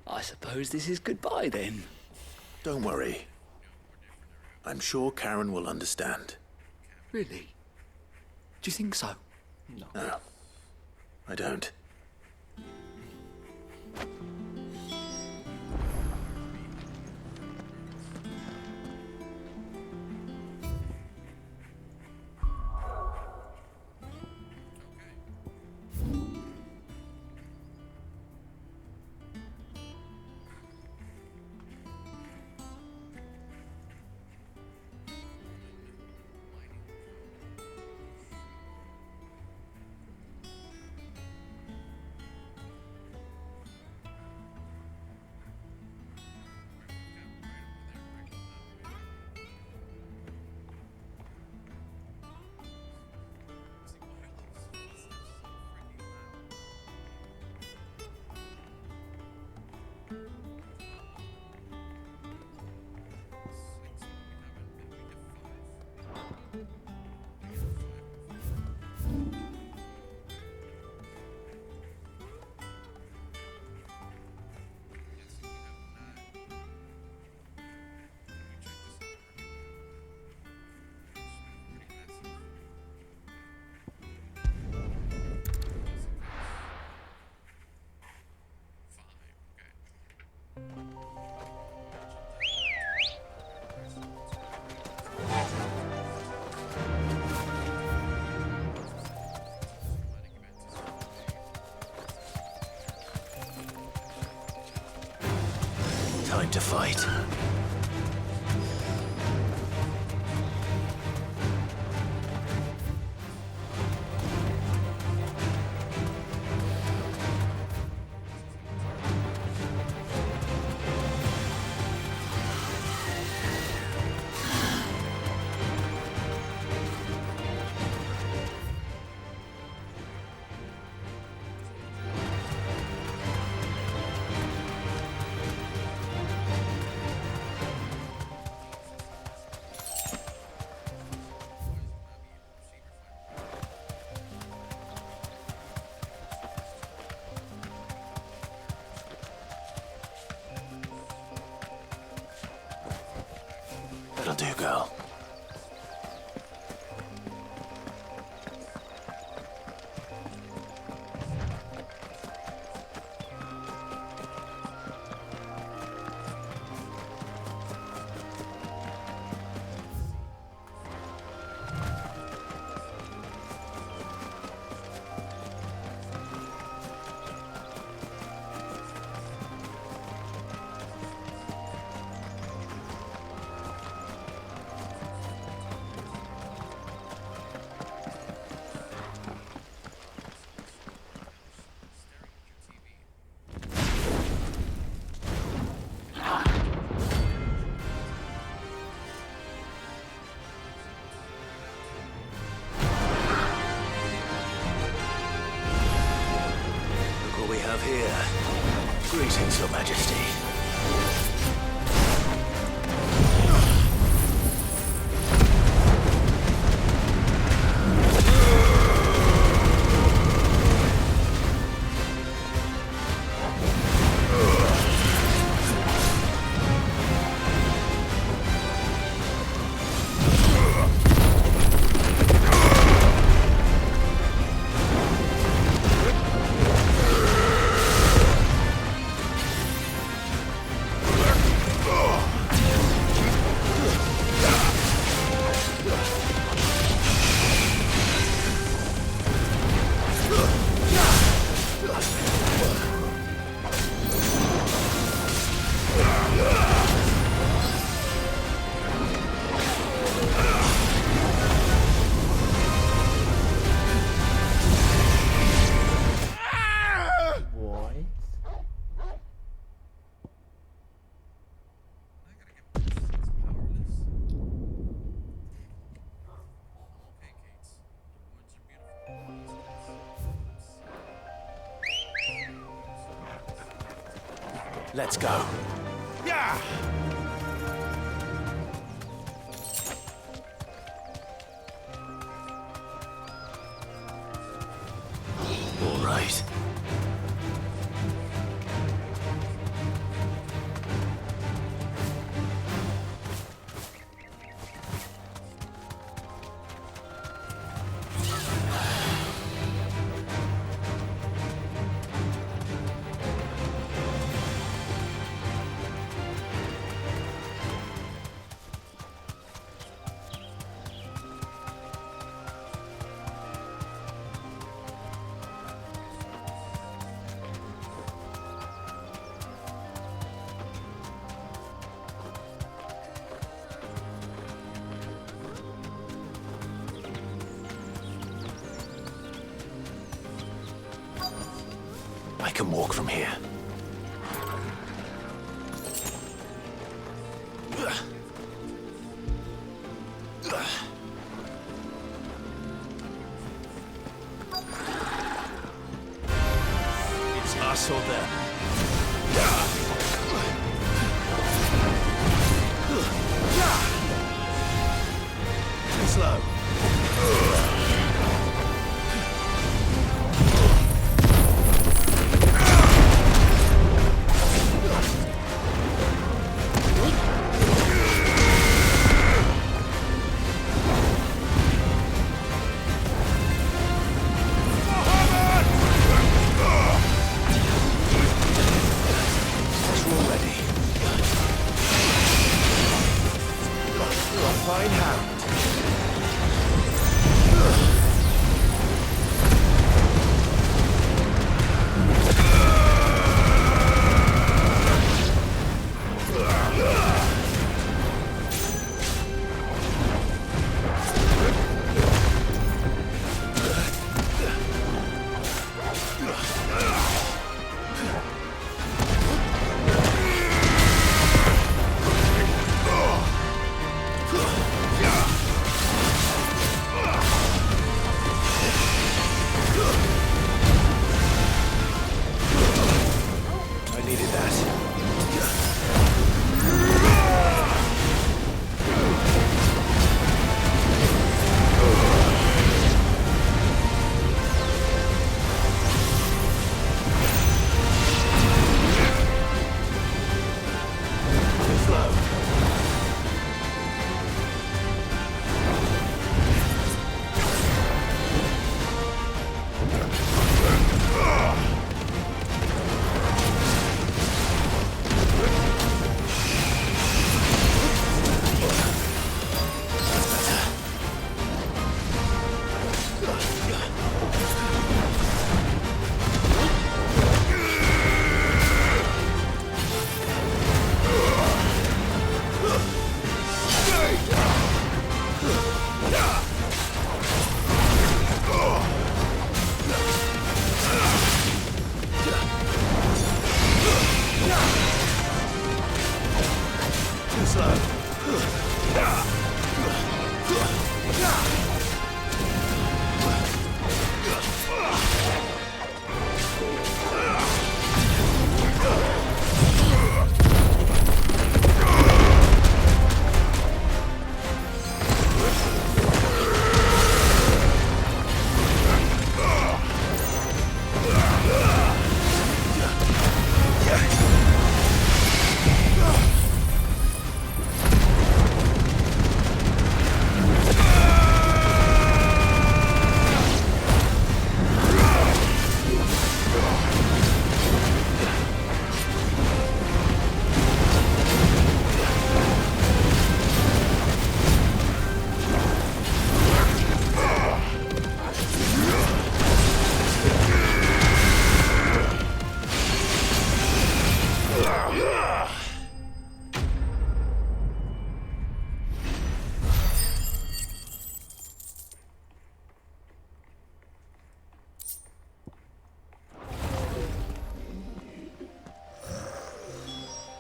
I suppose this is goodbye then. Don't worry. I'm sure Karen will understand. Really? Do you think so? No, I don't. Time to fight. That'll do, girl. Here. Greetings, Your Majesty. Let's go. Yeah! I can walk from here. It's us or them. Too slow. Fine hound.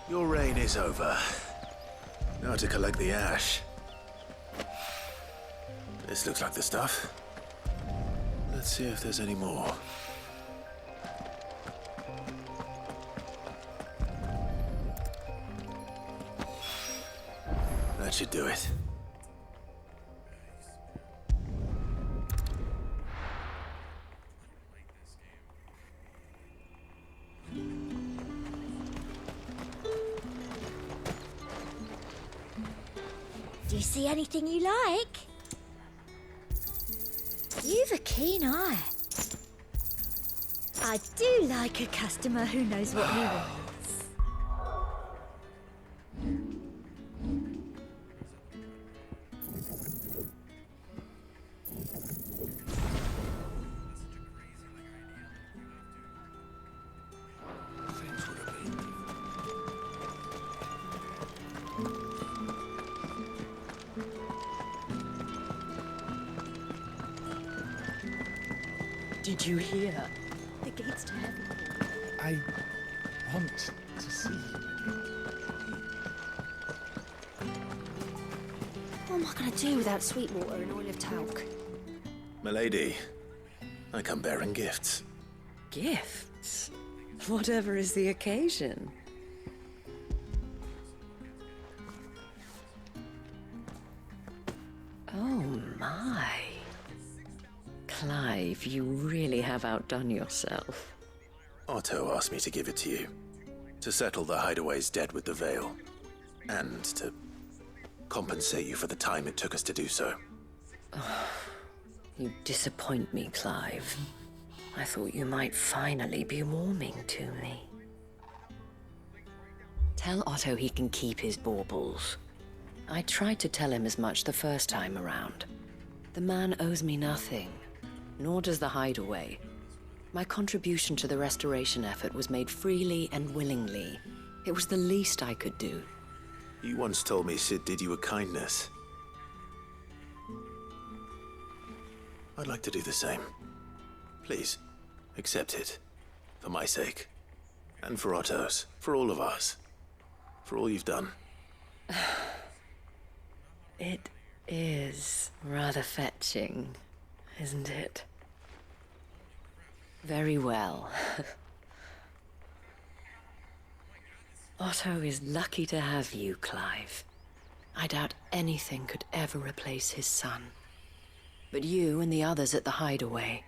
Your reign is over. Now to collect the ash. This looks like the stuff. Let's see if there's any more. That should do it. Do you see anything you like? You've a keen eye. I do like a customer who knows what he wants. Did you hear? The gates to heaven. I want to see you again. What am I going to do without Sweetwater and Oil of Talc? Milady, I come bearing gifts. Gifts? Whatever is the occasion. Oh my. Clive, you really have outdone yourself. Otto asked me to give it to you. To settle the Hideaway's debt with the Veil. And to compensate you for the time it took us to do so. Oh, you disappoint me, Clive. I thought you might finally be warming to me. Tell Otto he can keep his baubles. I tried to tell him as much the first time around. The man owes me nothing, nor does the Hideaway. My contribution to the restoration effort was made freely and willingly. It was the least I could do. You once told me Sid did you a kindness. I'd like to do the same. Please, accept it. For my sake. And for Otto's. For all of us. For all you've done. It is rather fetching, isn't it? Very well. Otto is lucky to have you, Clive. I doubt anything could ever replace his son. But you and the others at the Hideaway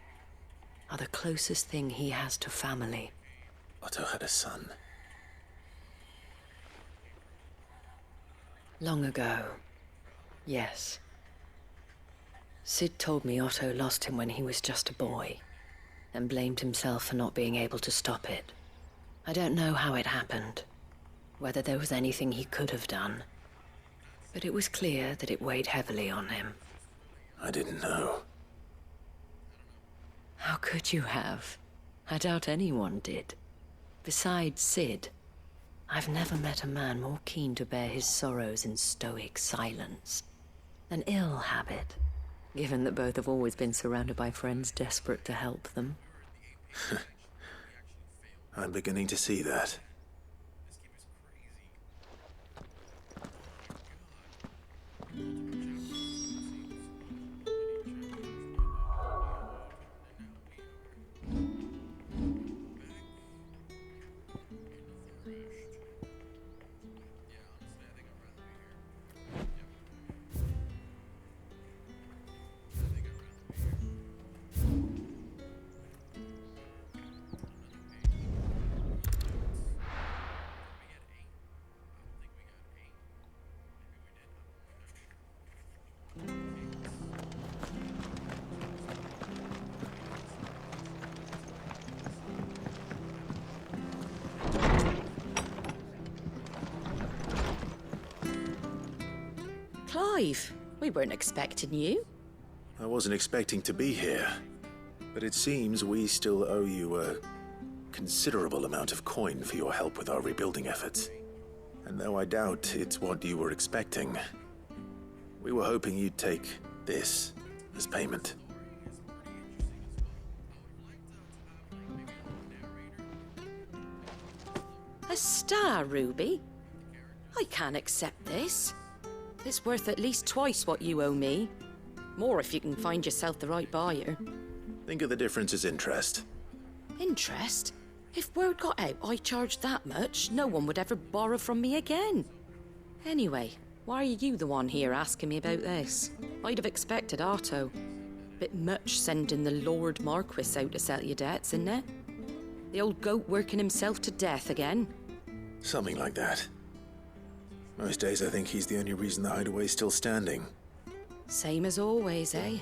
are the closest thing he has to family. Otto had a son. Long ago, yes. Sid told me Otto lost him when he was just a boy, and blamed himself for not being able to stop it. I don't know how it happened, whether there was anything he could have done, but it was clear that it weighed heavily on him. I didn't know. How could you have? I doubt anyone did. Besides Sid, I've never met a man more keen to bear his sorrows in stoic silence. An ill habit, given that both have always been surrounded by friends desperate to help them. I'm beginning to see that. Clive, we weren't expecting you. I wasn't expecting to be here, but it seems we still owe you a considerable amount of coin for your help with our rebuilding efforts. And though I doubt it's what you were expecting, we were hoping you'd take this as payment. A star, Ruby? I can't accept this. It's worth at least twice what you owe me. More if you can find yourself the right buyer. Think of the difference as interest. Interest? If word got out I charged that much, no one would ever borrow from me again. Anyway, why are you the one here asking me about this? I'd have expected Otto. Bit much sending the Lord Marquis out to settle your debts, isn't it? The old goat working himself to death again. Something like that. Most days I think he's the only reason the Hideaway's still standing. Same as always, eh?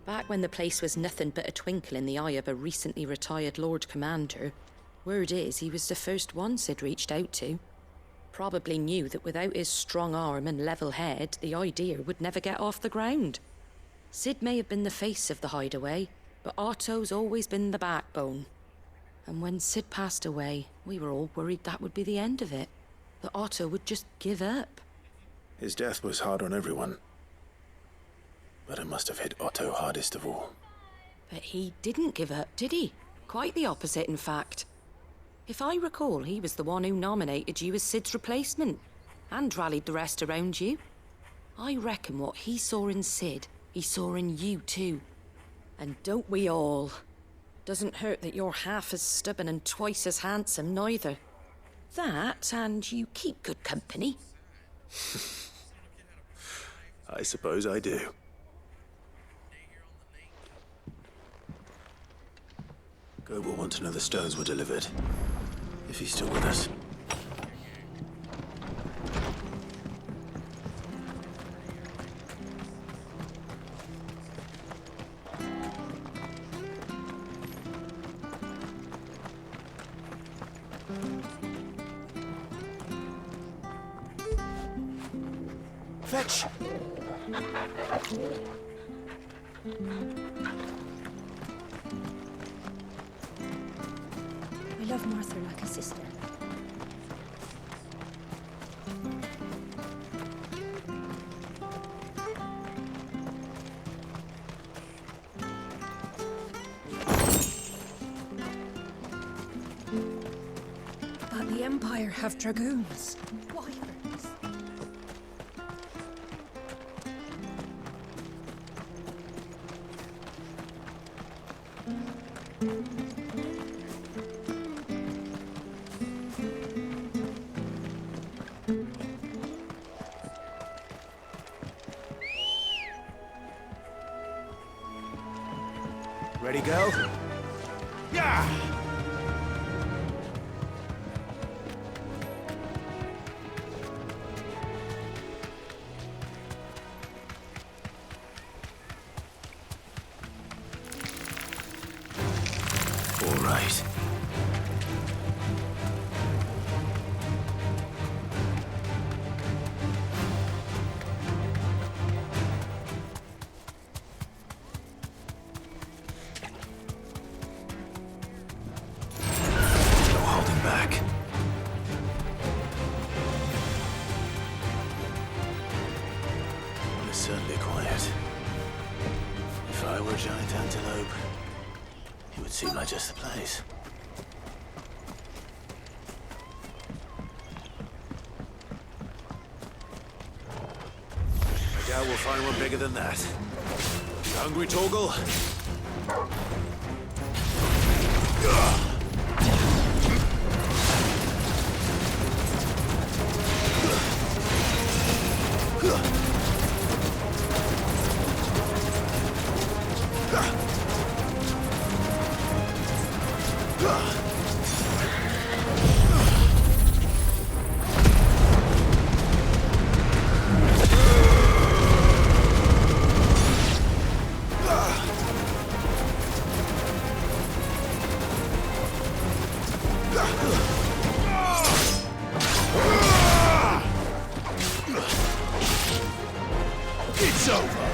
Back when the place was nothing but a twinkle in the eye of a recently retired Lord Commander, word is he was the first one Sid reached out to. Probably knew that without his strong arm and level head, the idea would never get off the ground. Sid may have been the face of the Hideaway, but Otto's always been the backbone. And when Sid passed away, we were all worried that would be the end of it. That Otto would just give up. His death was hard on everyone. But it must have hit Otto hardest of all. But he didn't give up, did he? Quite the opposite, in fact. If I recall, he was the one who nominated you as Sid's replacement, and rallied the rest around you. I reckon what he saw in Sid, he saw in you too. And don't we all? Doesn't hurt that you're half as stubborn and twice as handsome, neither. That, and you keep good company. I suppose I do. Gob will want to know the stones were delivered, if he's still with us. Fetch! I love Martha like a sister. But the Empire have dragoons. Wyverns. Ready, go? Yeah! All right. No holding back. It's certainly quiet. If I were a giant antelope, it would seem like just the place. I doubt we'll find one bigger than that. You hungry, Torgal? It's over.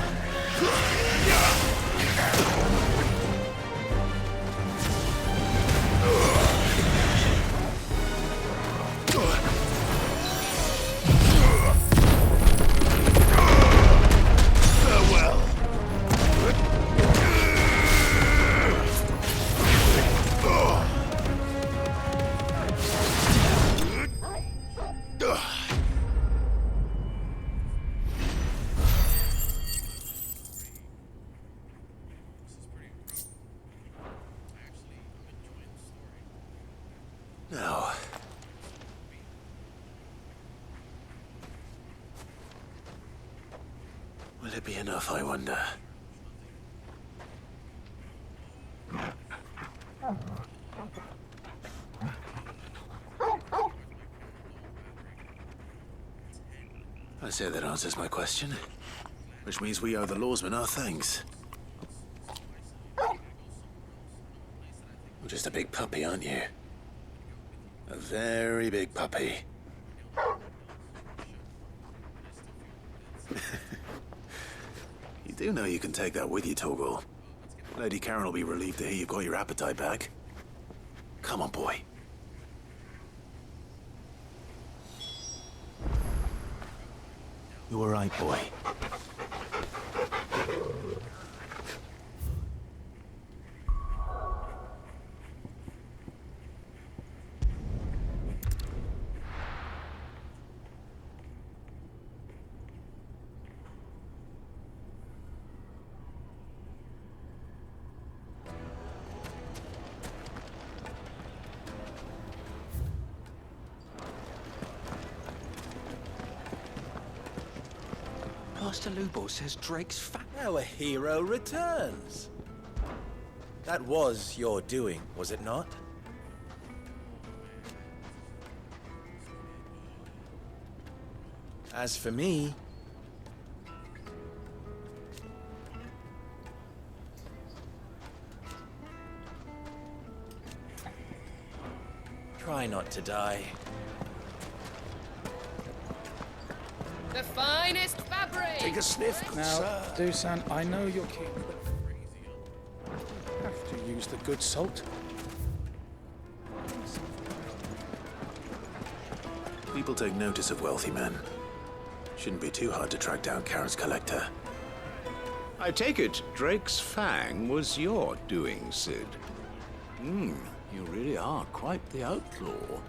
Farewell. Now, will it be enough, I wonder? I say that answers my question, which means we owe the lawsmen our thanks. You're just a big puppy, aren't you? A very big puppy. You do know you can take that with you, Torgal. Lady Karen will be relieved to hear you've got your appetite back. Come on, boy. You all right, boy? Master Lubo says Drake's fat. Our hero returns. That was your doing, was it not? As for me, try not to die. The finest fabric! Take a sniff, good Now, sir. Dusan, I know you're keen, but you have to use the good salt. People take notice of wealthy men. Shouldn't be too hard to track down Karen's collector. I take it Drake's fang was your doing, Sid. You really are quite the outlaw.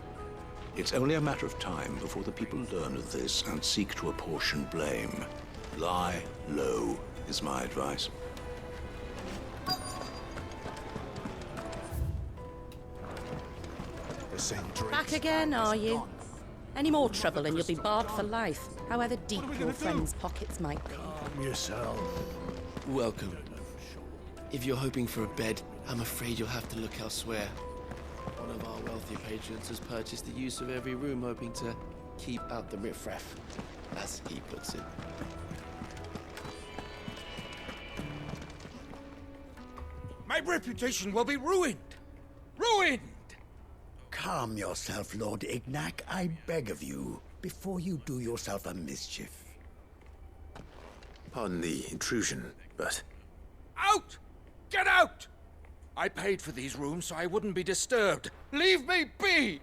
It's only a matter of time before the people learn of this and seek to apportion blame. Lie low is my advice. Back again, are you? Any more trouble and you'll be barred for life, however deep your friends' pockets might be. Calm yourself. Welcome. If you're hoping for a bed, I'm afraid you'll have to look elsewhere. One of our wealthy patrons has purchased the use of every room, hoping to keep out the riffraff, as he puts it. My reputation will be ruined! Ruined! Calm yourself, Lord Ignac, I beg of you, before you do yourself a mischief. Pardon the intrusion, but... Out! Get out! I paid for these rooms so I wouldn't be disturbed. Leave me be!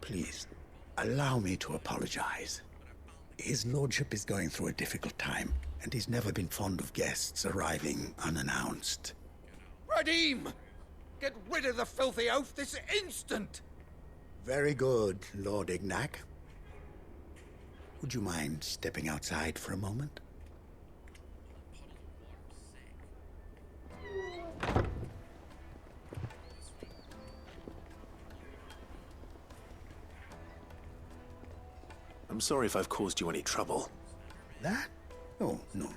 Please, allow me to apologize. His lordship is going through a difficult time, and he's never been fond of guests arriving unannounced. Radim! Get rid of the filthy oaf this instant! Very good, Lord Ignac. Would you mind stepping outside for a moment? I'm sorry if I've caused you any trouble. That? Oh, no.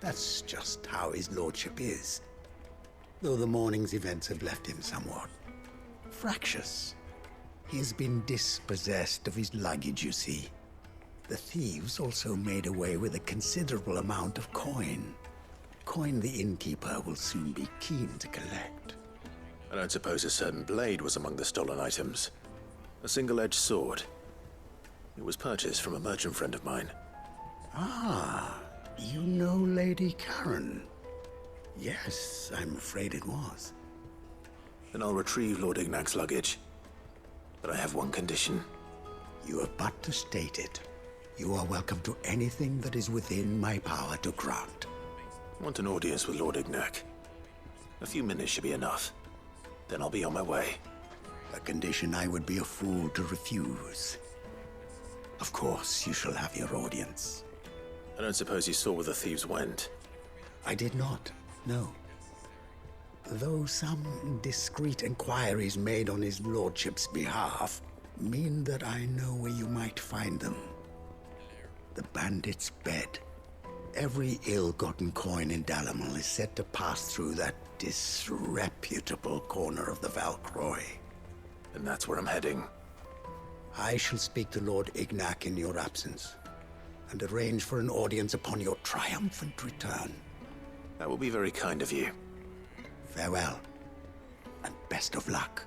That's just how his lordship is. Though the morning's events have left him somewhat fractious. He's been dispossessed of his luggage, you see. The thieves also made away with a considerable amount of coin. Coin the innkeeper will soon be keen to collect. I don't suppose a certain blade was among the stolen items. A single-edged sword. It was purchased from a merchant friend of mine. Ah, you know Lady Karen. Yes, I'm afraid it was. Then I'll retrieve Lord Ignac's luggage. But I have one condition. You have but to state it. You are welcome to anything that is within my power to grant. I want an audience with Lord Ignac. A few minutes should be enough. Then I'll be on my way. A condition I would be a fool to refuse. Of course, you shall have your audience. I don't suppose you saw where the thieves went. I did not, no. Though some discreet inquiries made on his lordship's behalf mean that I know where you might find them. The bandit's bed. Every ill-gotten coin in Dalamel is said to pass through that disreputable corner of the Valcroy. And that's where I'm heading. I shall speak to Lord Ignac in your absence, and arrange for an audience upon your triumphant return. That will be very kind of you. Farewell, and best of luck.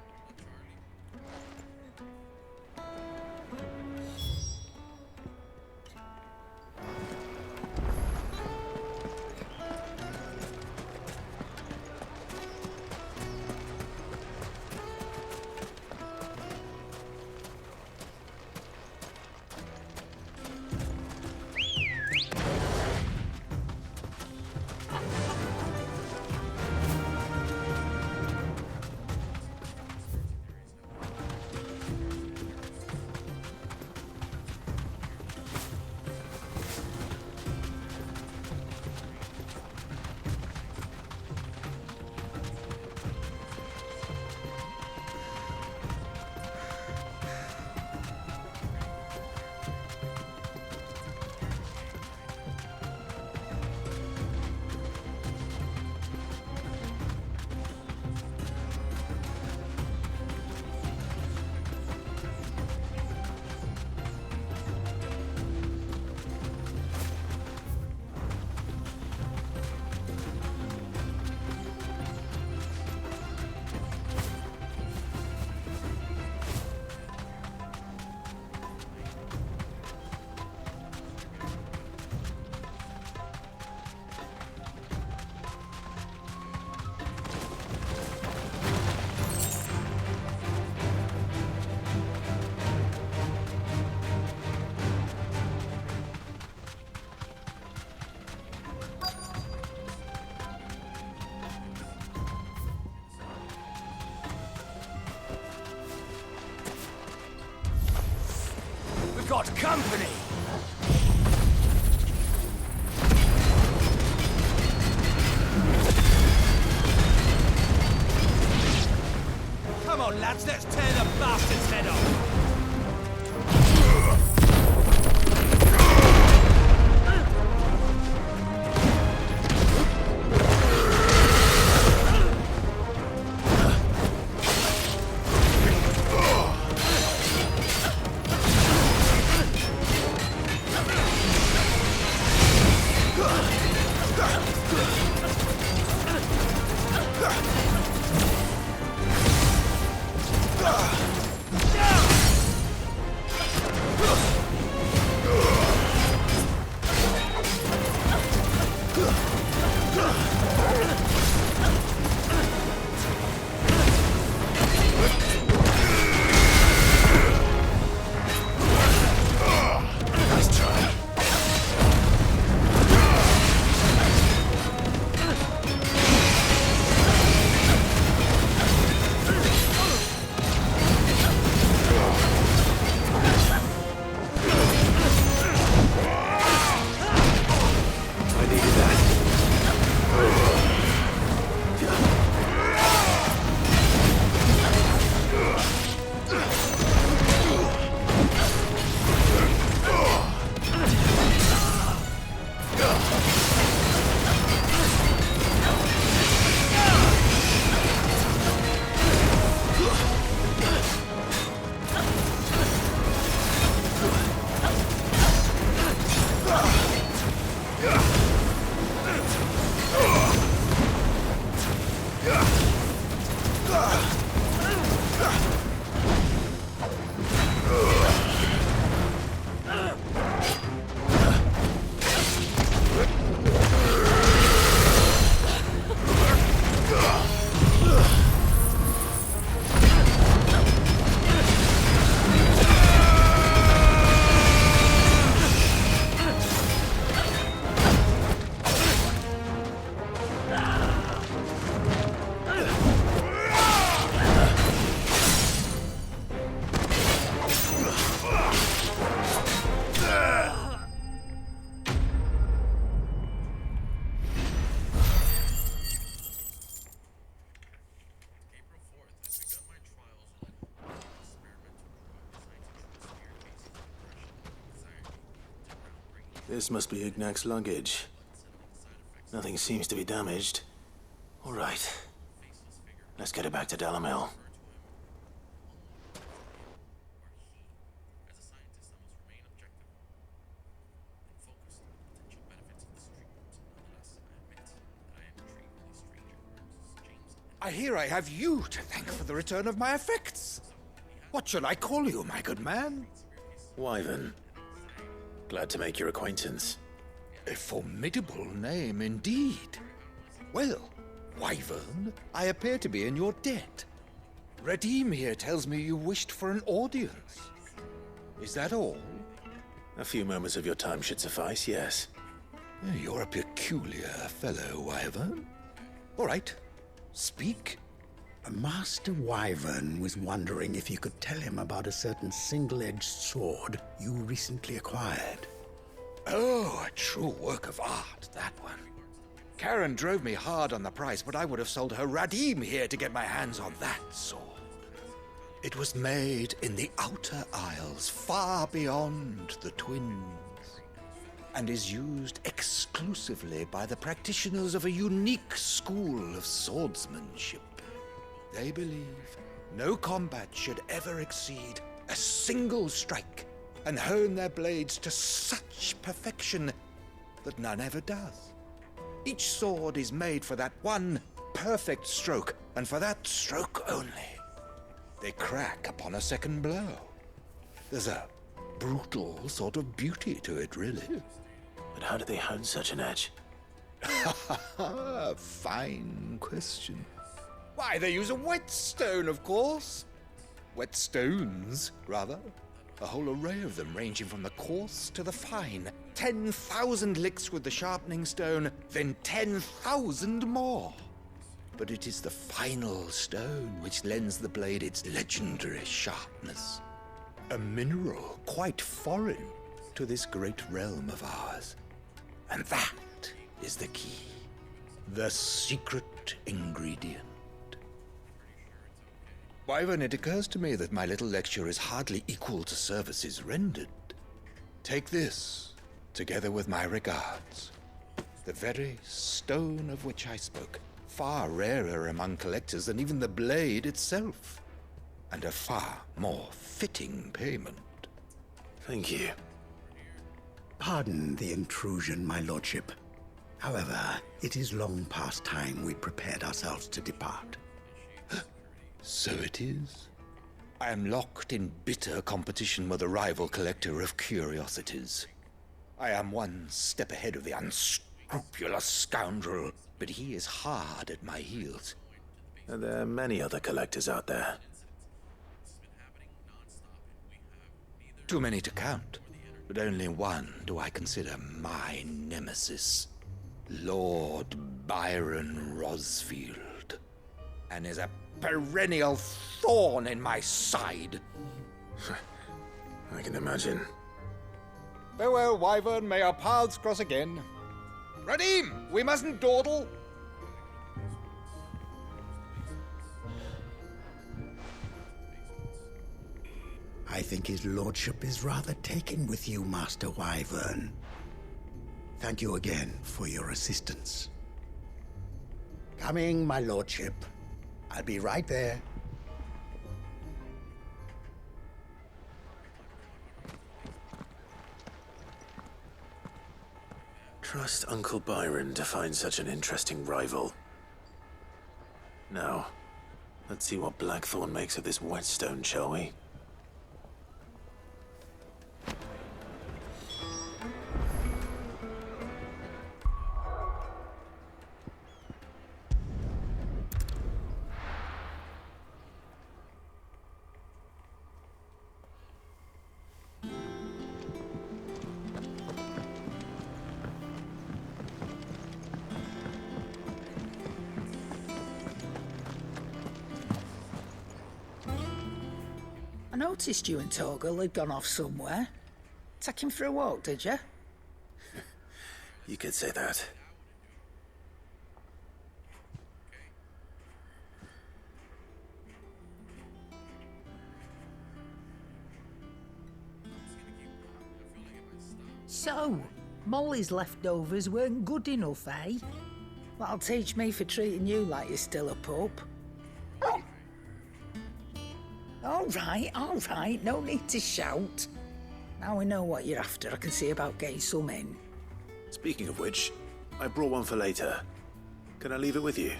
company! Come on, lads, let's tear the bastard's head off! This must be Ignac's luggage. Nothing seems to be damaged. All right. Let's get it back to Dalamel. I hear I have you to thank for the return of my effects. What shall I call you, my good man? Wyvern. Glad to make your acquaintance. A formidable name indeed. Well, Wyvern, I appear to be in your debt. Redeem here tells me you wished for an audience. Is that all? A few moments of your time should suffice, yes. You're a peculiar fellow, Wyvern. All right, speak. Master Wyvern was wondering if you could tell him about a certain single-edged sword you recently acquired. Oh, a true work of art, that one. Karen drove me hard on the price, but I would have sold her Radim here to get my hands on that sword. It was made in the Outer Isles, far beyond the Twins, and is used exclusively by the practitioners of a unique school of swordsmanship. They believe no combat should ever exceed a single strike and hone their blades to such perfection that none ever does. Each sword is made for that one perfect stroke, and for that stroke only. They crack upon a second blow. There's a brutal sort of beauty to it, really. But how do they hone such an edge? Fine question. Why, they use a whetstone, of course. Whetstones, rather. A whole array of them, ranging from the coarse to the fine. 10,000 licks with the sharpening stone, then 10,000 more. But it is the final stone which lends the blade its legendary sharpness. A mineral quite foreign to this great realm of ours. And that is the key. The secret ingredient. Wyvern, it occurs to me that my little lecture is hardly equal to services rendered. Take this, together with my regards. The very stone of which I spoke, far rarer among collectors than even the blade itself, and a far more fitting payment. Thank you. Pardon the intrusion, my lordship. However, it is long past time we prepared ourselves to depart. So it is. I am locked in bitter competition with a rival collector of curiosities. I am one step ahead of the unscrupulous scoundrel, but he is hard at my heels. And there are many other collectors out there. Too many to count, but only one do I consider my nemesis. Lord Byron Rosfield, and is a perennial thorn in my side. I can imagine. Farewell, Wyvern. May our paths cross again. Radim, we mustn't dawdle. I think his lordship is rather taken with you, Master Wyvern. Thank you again for your assistance. Coming, my lordship. I'll be right there. Trust Uncle Byron to find such an interesting rival. Now, let's see what Blackthorn makes of this whetstone, shall we? I noticed you and Torgal had gone off somewhere. Take him for a walk, did you? You could say that. So, Molly's leftovers weren't good enough, eh? That'll teach me for treating you like you're still a pup. All right, no need to shout. Now we know what you're after, I can see about getting some in. Speaking of which, I brought one for later. Can I leave it with you?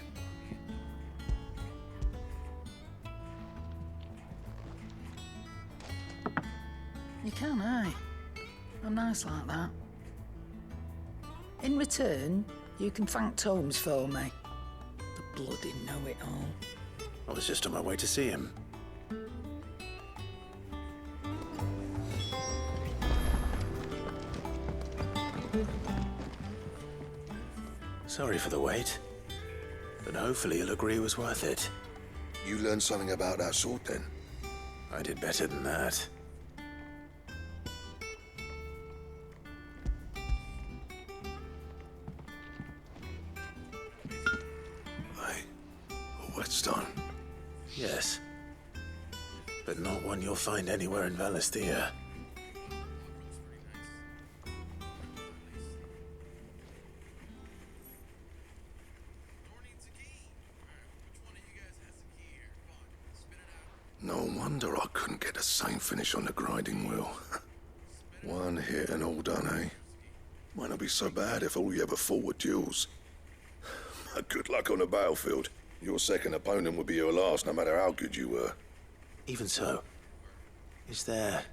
You can, eh? I'm nice like that. In return, you can thank Tomes for me. The bloody know-it-all. I was just on my way to see him. Sorry for the wait, but hopefully you'll agree it was worth it. You learned something about that sword, then? I did better than that. A whetstone? Yes, but not one you'll find anywhere in Valisthea. No wonder I couldn't get the same finish on the grinding wheel. One hit and all done, eh? Might not be so bad if all you ever fought were duels. Good luck on the battlefield. Your second opponent would be your last, no matter how good you were. Even so, is there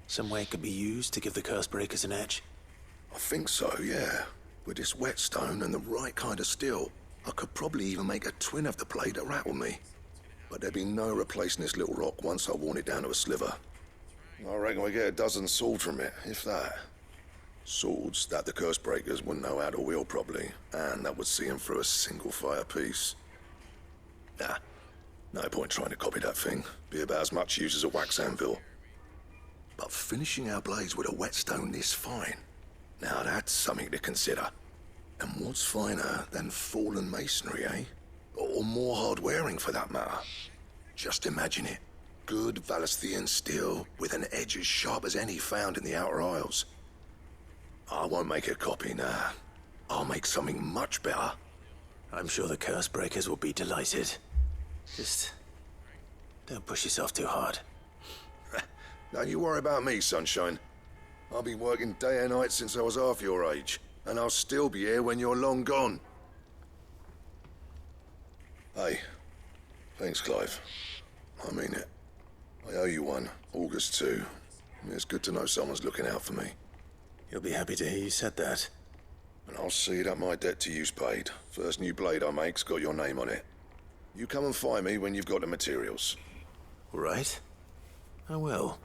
some way it could be used to give the Cursebreakers an edge? I think so, yeah. With this whetstone and the right kind of steel, I could probably even make a twin of the blade that rattled me. But there'd be no replacing this little rock once I worn it down to a sliver. I reckon we get a dozen swords from it, if that. Swords that the Cursebreakers wouldn't know how to wield properly, and that would see them through a single fire piece. Nah, no point trying to copy that thing. Be about as much use as a wax anvil. But finishing our blades with a whetstone this fine, now that's something to consider. And what's finer than fallen masonry, eh? Or more hard-wearing, for that matter. Just imagine it. Good Valisthian steel with an edge as sharp as any found in the Outer Isles. I won't make a copy, nah. I'll make something much better. I'm sure the curse breakers will be delighted. Just don't push yourself too hard. Don't you worry about me, sunshine. I've been working day and night since I was half your age, and I'll still be here when you're long gone. Hey, thanks, Clive. I mean it. I owe you one, August too. It's good to know someone's looking out for me. You'll be happy to hear you said that. And I'll see that my debt to you's paid. First new blade I make's got your name on it. You come and find me when you've got the materials. All right. I will.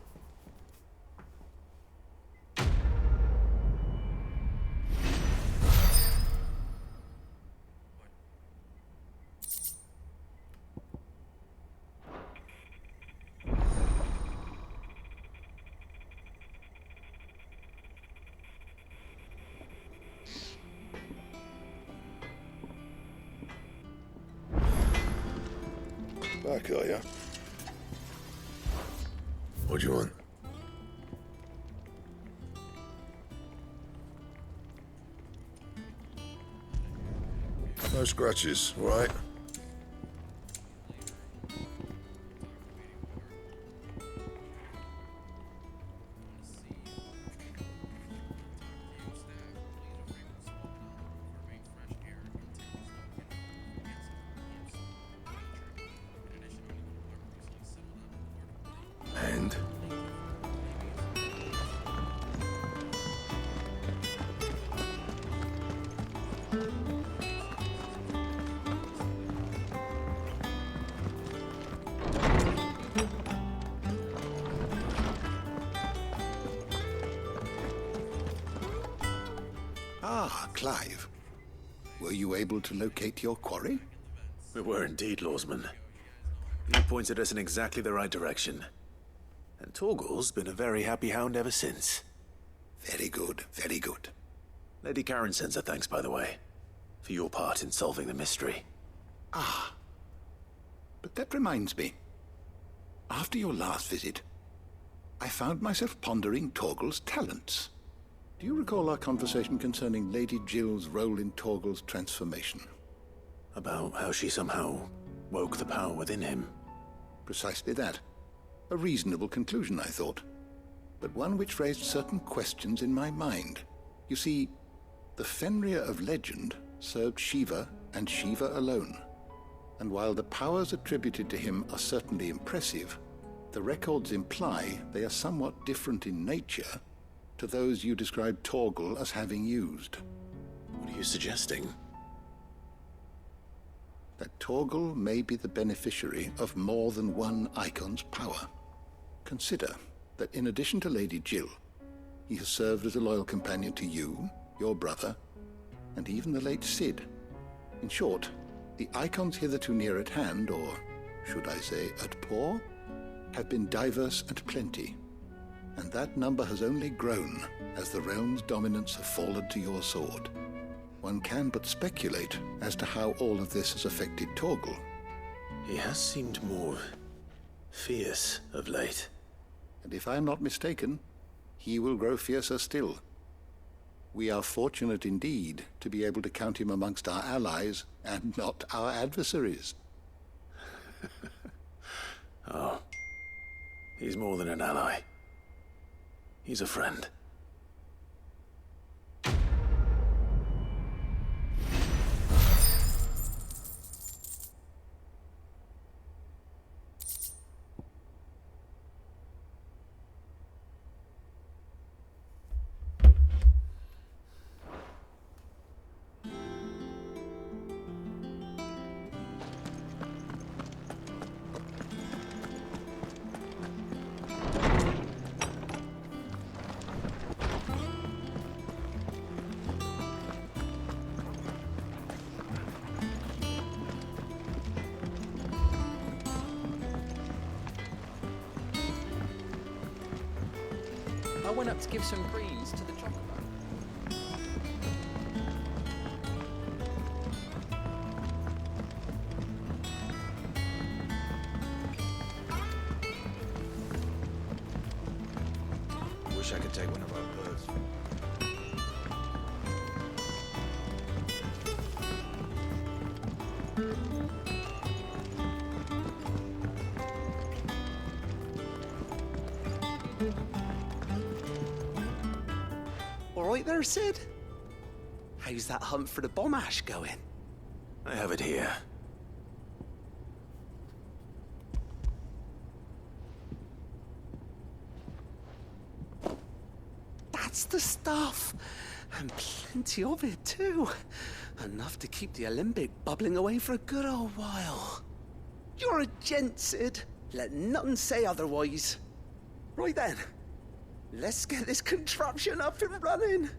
Back, are ya? What do you want? No scratches, all right? And? Ah, Clive. Were you able to locate your quarry? We were indeed, Lawsman. You pointed us in exactly the right direction. And Torgal's been a very happy hound ever since. Very good, very good. Lady Karen sends her thanks, by the way, for your part in solving the mystery. Ah. But that reminds me. After your last visit, I found myself pondering Torgal's talents. Do you recall our conversation concerning Lady Jill's role in Torgal's transformation? About how she somehow woke the power within him. Precisely that. A reasonable conclusion, I thought, but one which raised certain questions in my mind. You see, the Fenrir of legend served Shiva and Shiva alone, and while the powers attributed to him are certainly impressive, the records imply they are somewhat different in nature to those you described Torgal as having used. What are you suggesting? That Torgal may be the beneficiary of more than one icon's power. Consider that in addition to Lady Jill, he has served as a loyal companion to you, your brother, and even the late Cid. In short, the icons hitherto near at hand, or should I say at paw, have been diverse and plenty, and that number has only grown as the realm's dominance have fallen to your sword. One can but speculate as to how all of this has affected Torgal. He has seemed more fierce of late. And if I am not mistaken, he will grow fiercer still. We are fortunate indeed to be able to count him amongst our allies and not our adversaries. Oh, he's more than an ally. He's a friend. I went up to give some greens to the chocobo. Wish I could take one of our birds. All right there, Sid? How's that hunt for the bomb ash going? I have it here. That's the stuff. And plenty of it, too. Enough to keep the alembic bubbling away for a good old while. You're a gent, Sid. Let nothing say otherwise. Right then. Let's get this contraption up and running.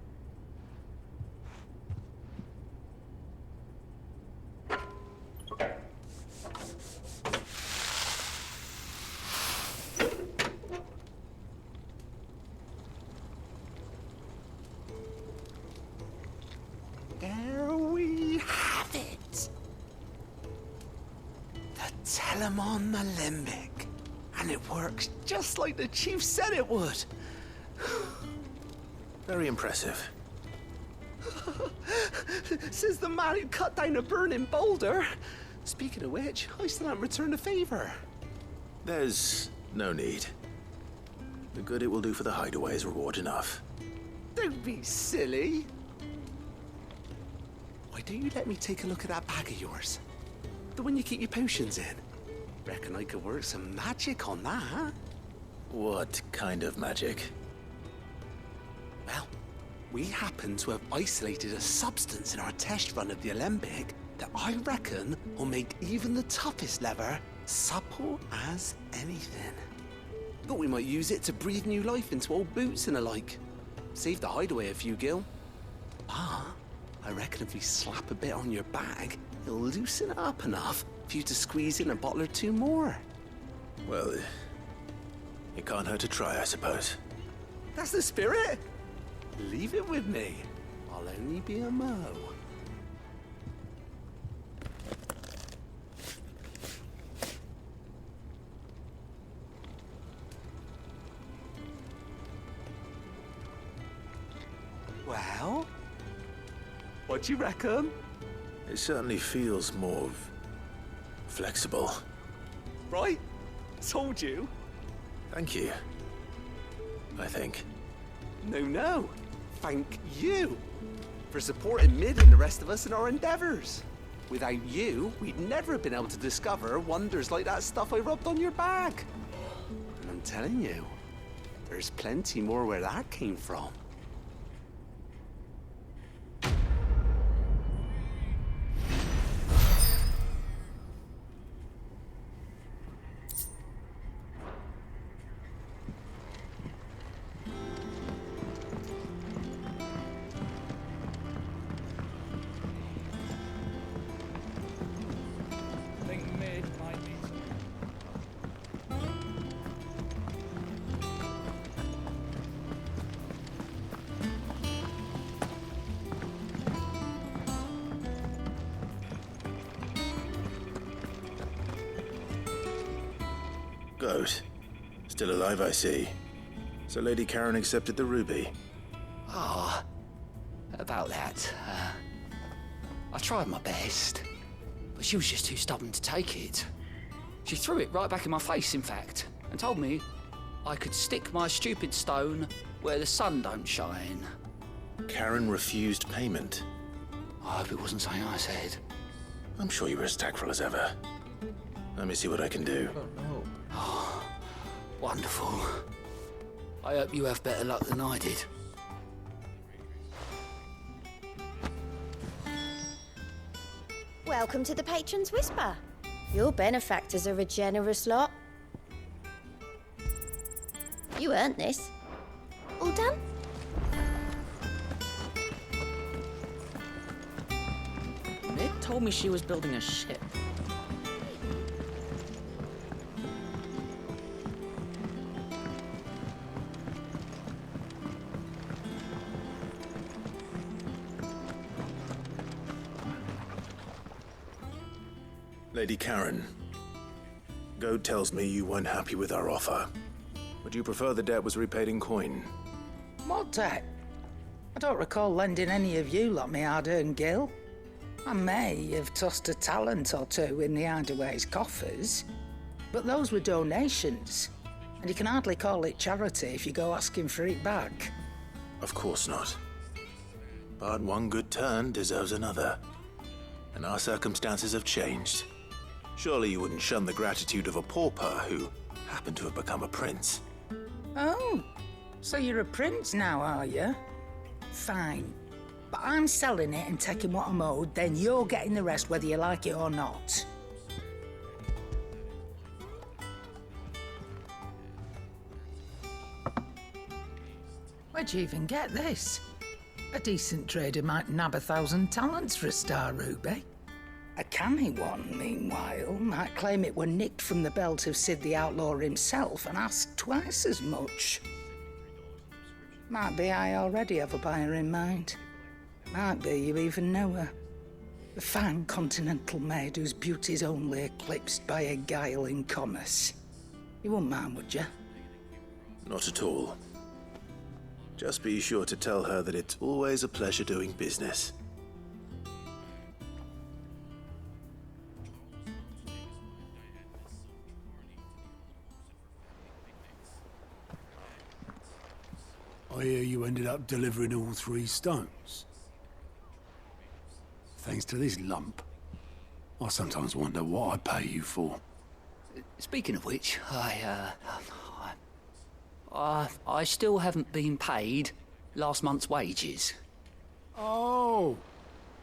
There we have it. The Telemon Alembic. And it works just like the chief said it would. Very impressive. Says the man who cut down a burning boulder. Speaking of which, I still haven't returned the favor. There's no need. The good it will do for the hideaway is reward enough. Don't be silly. Why don't you let me take a look at that bag of yours? The one you keep your potions in. Reckon I could work some magic on that. What kind of magic? Well, we happen to have isolated a substance in our test run of the alembic that I reckon will make even the toughest lever supple as anything. Thought we might use it to breathe new life into old boots and the like. Save the hideaway a few gil. Ah, I reckon if we slap a bit on your bag, it'll loosen it up enough for you to squeeze in a bottle or two more. Well, it can't hurt to try, I suppose. That's the spirit. Leave it with me. I'll only be a mo. Well, what do you reckon? It certainly feels more flexible. Right? Told you. Thank you. I think. No. Thank you for supporting Mid and the rest of us in our endeavors. Without you, we'd never have been able to discover wonders like that stuff I rubbed on your bag. And I'm telling you, there's plenty more where that came from. Goat. Still alive, I see. So Lady Karen accepted the ruby. Ah, about that. I tried my best, but she was just too stubborn to take it. She threw it right back in my face, in fact, and told me I could stick my stupid stone where the sun don't shine. Karen refused payment. I hope it wasn't something I said. I'm sure you were as tactful as ever. Let me see what I can do. Oh, wonderful. I hope you have better luck than I did. Welcome to the Patron's Whisper. Your benefactors are a generous lot. You earned this. All done? Mid told me she was building a ship. Lady Karen, Goad tells me you weren't happy with our offer. Would you prefer the debt was repaid in coin? What debt? I don't recall lending any of you lot me hard-earned gil. I may have tossed a talent or two in the Hideaway's coffers, but those were donations, and you can hardly call it charity if you go asking for it back. Of course not. But one good turn deserves another. And our circumstances have changed. Surely you wouldn't shun the gratitude of a pauper who happened to have become a prince. Oh, so you're a prince now, are you? Fine. But I'm selling it and taking what I'm owed, then you're getting the rest whether you like it or not. Where'd you even get this? A decent trader might nab 1,000 talents for a star ruby. A canny one, meanwhile, might claim it were nicked from the belt of Sid the Outlaw himself and ask twice as much. Might be I already have a buyer in mind. Might be you even know her. A fine continental maid whose beauty's only eclipsed by a guile in commerce. You wouldn't mind, would you? Not at all. Just be sure to tell her that it's always a pleasure doing business. I hear you ended up delivering all 3 stones. Thanks to this lump. I sometimes wonder what I pay you for. Speaking of which, I still haven't been paid last month's wages. Oh,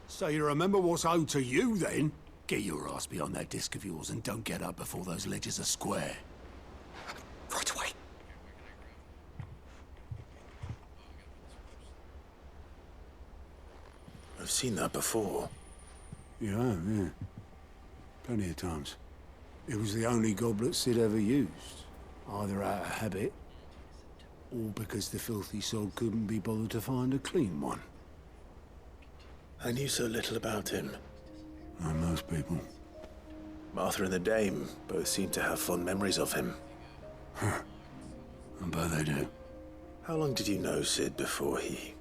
so you remember what's owed to you then? Get your ass behind that disc of yours and don't get up before those ledgers are square. Right away. I've seen that before. Yeah. Plenty of times. It was the only goblet Sid ever used. Either out of habit, or because the filthy soul couldn't be bothered to find a clean one. I knew so little about him. Like most people. Martha and the Dame both seem to have fond memories of him. I bet they do. How long did you know Sid before he...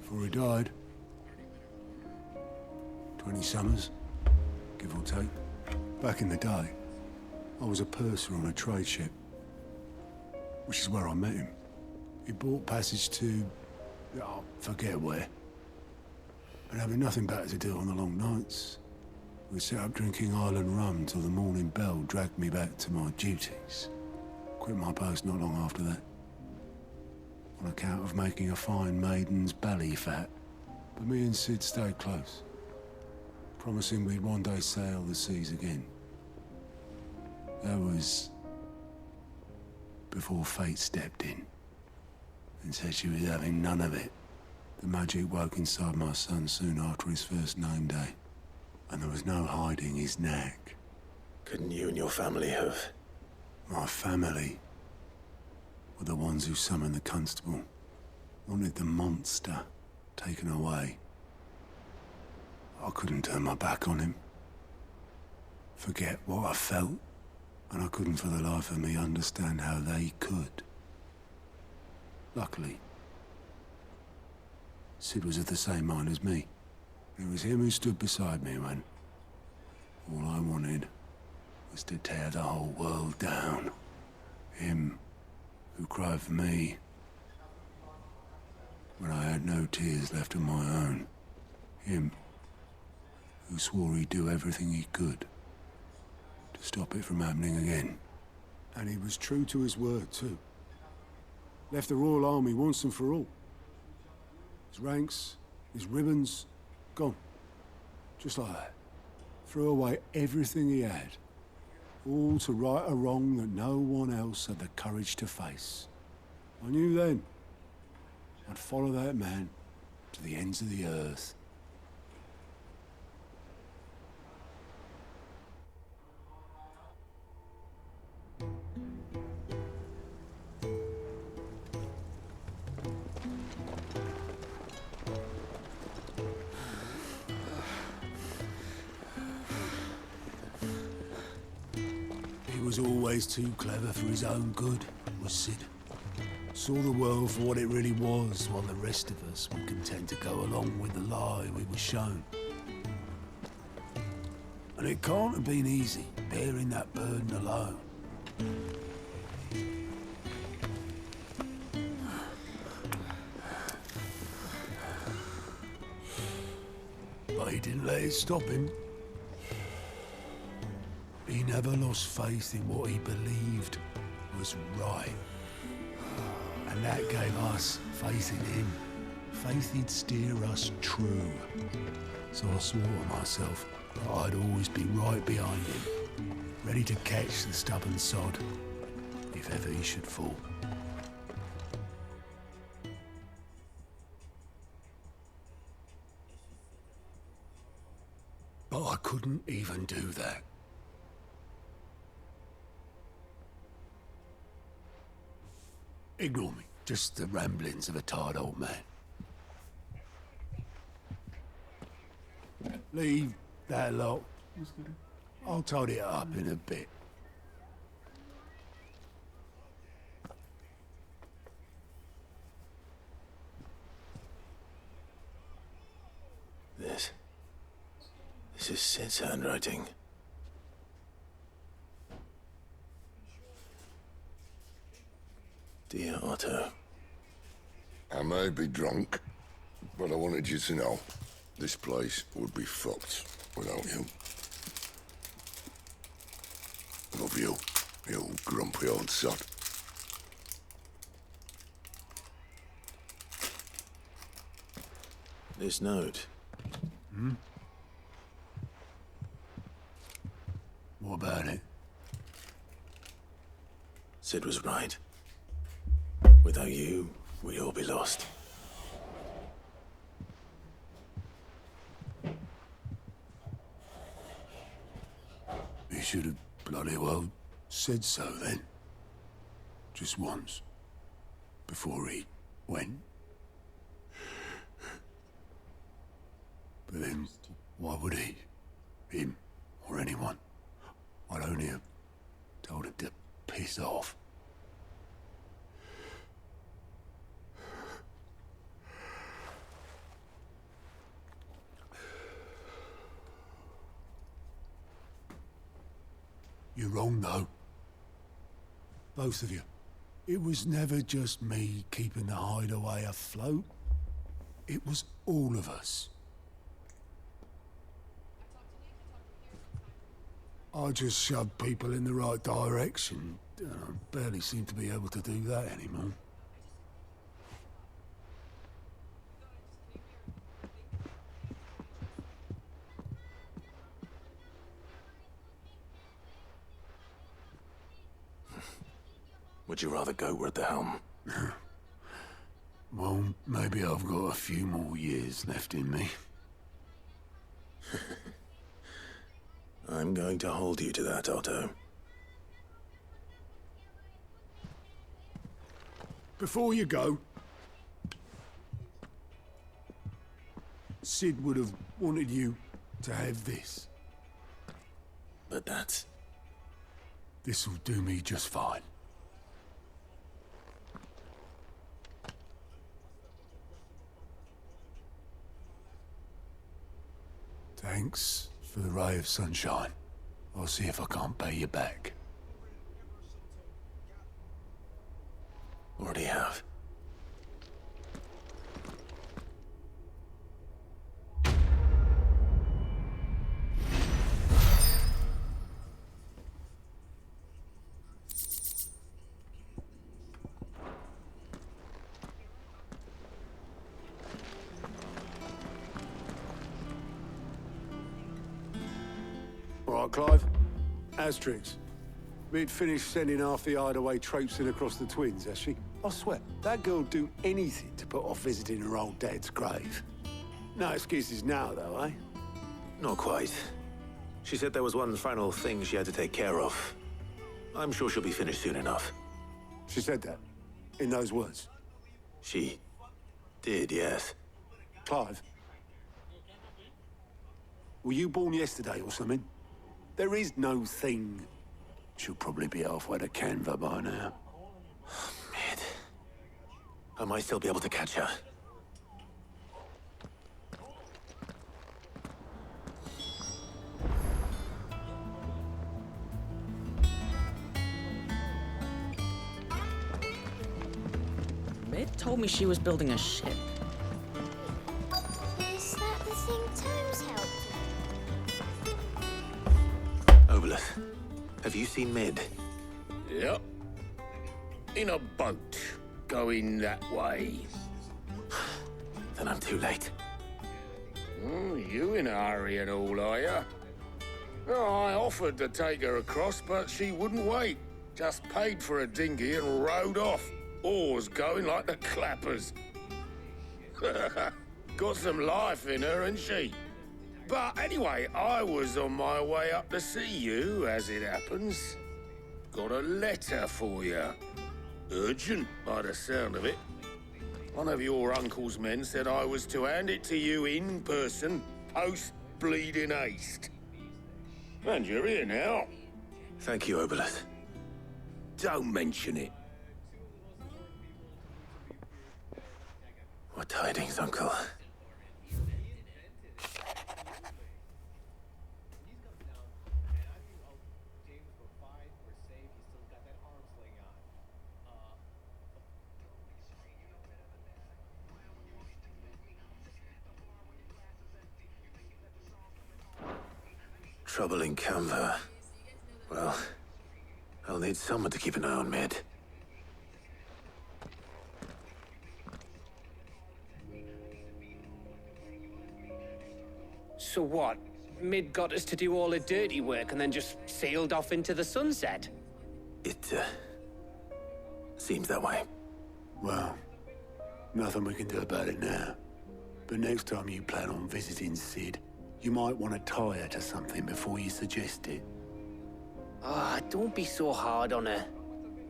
Before he died. 20 summers, give or take. Back in the day, I was a purser on a trade ship, which is where I met him. He bought passage to... I forget where. But having nothing better to do on the long nights, we set up drinking island rum till the morning bell dragged me back to my duties. Quit my post not long after that. On account of making a fine maiden's belly fat. But me and Sid stayed close, promising we'd one day sail the seas again. That was before fate stepped in and said she was having none of it. The magic woke inside my son soon after his first name day, and there was no hiding his knack. Couldn't you and your family have... My family were the ones who summoned the constable, wanted the monster taken away. I couldn't turn my back on him, forget what I felt, and I couldn't for the life of me understand how they could. Luckily, Sid was of the same mind as me. It was him who stood beside me when all I wanted was to tear the whole world down. Him who cried for me when I had no tears left of my own. Him who swore he'd do everything he could to stop it from happening again. And he was true to his word, too. Left the Royal Army once and for all. His ranks, his ribbons, gone. Just like that. Threw away everything he had. All to right a wrong that no one else had the courage to face. I knew then I'd follow that man to the ends of the earth. was always too clever for his own good, was Sid. Saw the world for what it really was, while the rest of us were content to go along with the lie we were shown. And it can't have been easy, bearing that burden alone. But he didn't let it stop him. He never lost faith in what he believed was right. And that gave us faith in him. Faith he'd steer us true. So I swore to myself that I'd always be right behind him, ready to catch the stubborn sod, if ever he should fall. But I couldn't even do that. Ignore me. Just the ramblings of a tired old man. Leave that lot. I'll tidy it up in a bit. This is Sid's handwriting. Dear Otto. I may be drunk, but I wanted you to know this place would be fucked without you. Love you, you grumpy old sod. This note. Hmm? What about it? Sid was right. Without you, we'd all be lost. He should have bloody well said so then. Just once. Before he went. But then, why would he? Him, or anyone? I'd only have told him to piss off. You're wrong, though. Both of you. It was never just me keeping the hideaway afloat. It was all of us. I just shoved people in the right direction. I barely seem to be able to do that anymore. Would you rather go at the helm? Well, maybe I've got a few more years left in me. I'm going to hold you to that, Otto. Before you go, Sid would have wanted you to have this. But that's... This'll do me just fine. Thanks for the ray of sunshine. I'll see if I can't pay you back. Already have. Clive? Asterix. We'd finished sending half the hideaway traipsing across the Twins, has she? I swear, that girl'd do anything to put off visiting her old dad's grave. No excuses now, though, eh? Not quite. She said there was one final thing she had to take care of. I'm sure she'll be finished soon enough. She said that? In those words? She did, yes. Clive? Were you born yesterday or something? There is no thing. She'll probably be halfway to Canva by now. Mid. I might still be able to catch her. Mid told me she was building a ship. Is that the thing Tomes helped? Obolus, have you seen Mid? Yep. In a boat, going that way. Then I'm too late. Oh, you in a hurry and all, are you? Oh, I offered to take her across, but she wouldn't wait. Just paid for a dinghy and rowed off. Oars going like the clappers. Got some life in her, ain't she? But anyway, I was on my way up to see you, as it happens. Got a letter for you. Urgent, by the sound of it. One of your uncle's men said I was to hand it to you in person, post-bleeding haste. And you're here now. Thank you, Obolus. Don't mention it. What tidings, Uncle? Trouble in Canva. Well, I'll need someone to keep an eye on Mid. So what? Mid got us to do all the dirty work and then just sailed off into the sunset? It, seems that way. Well, nothing we can do about it now. But next time you plan on visiting Sid, you might want to tie her to something before you suggest it. Ah, don't be so hard on her.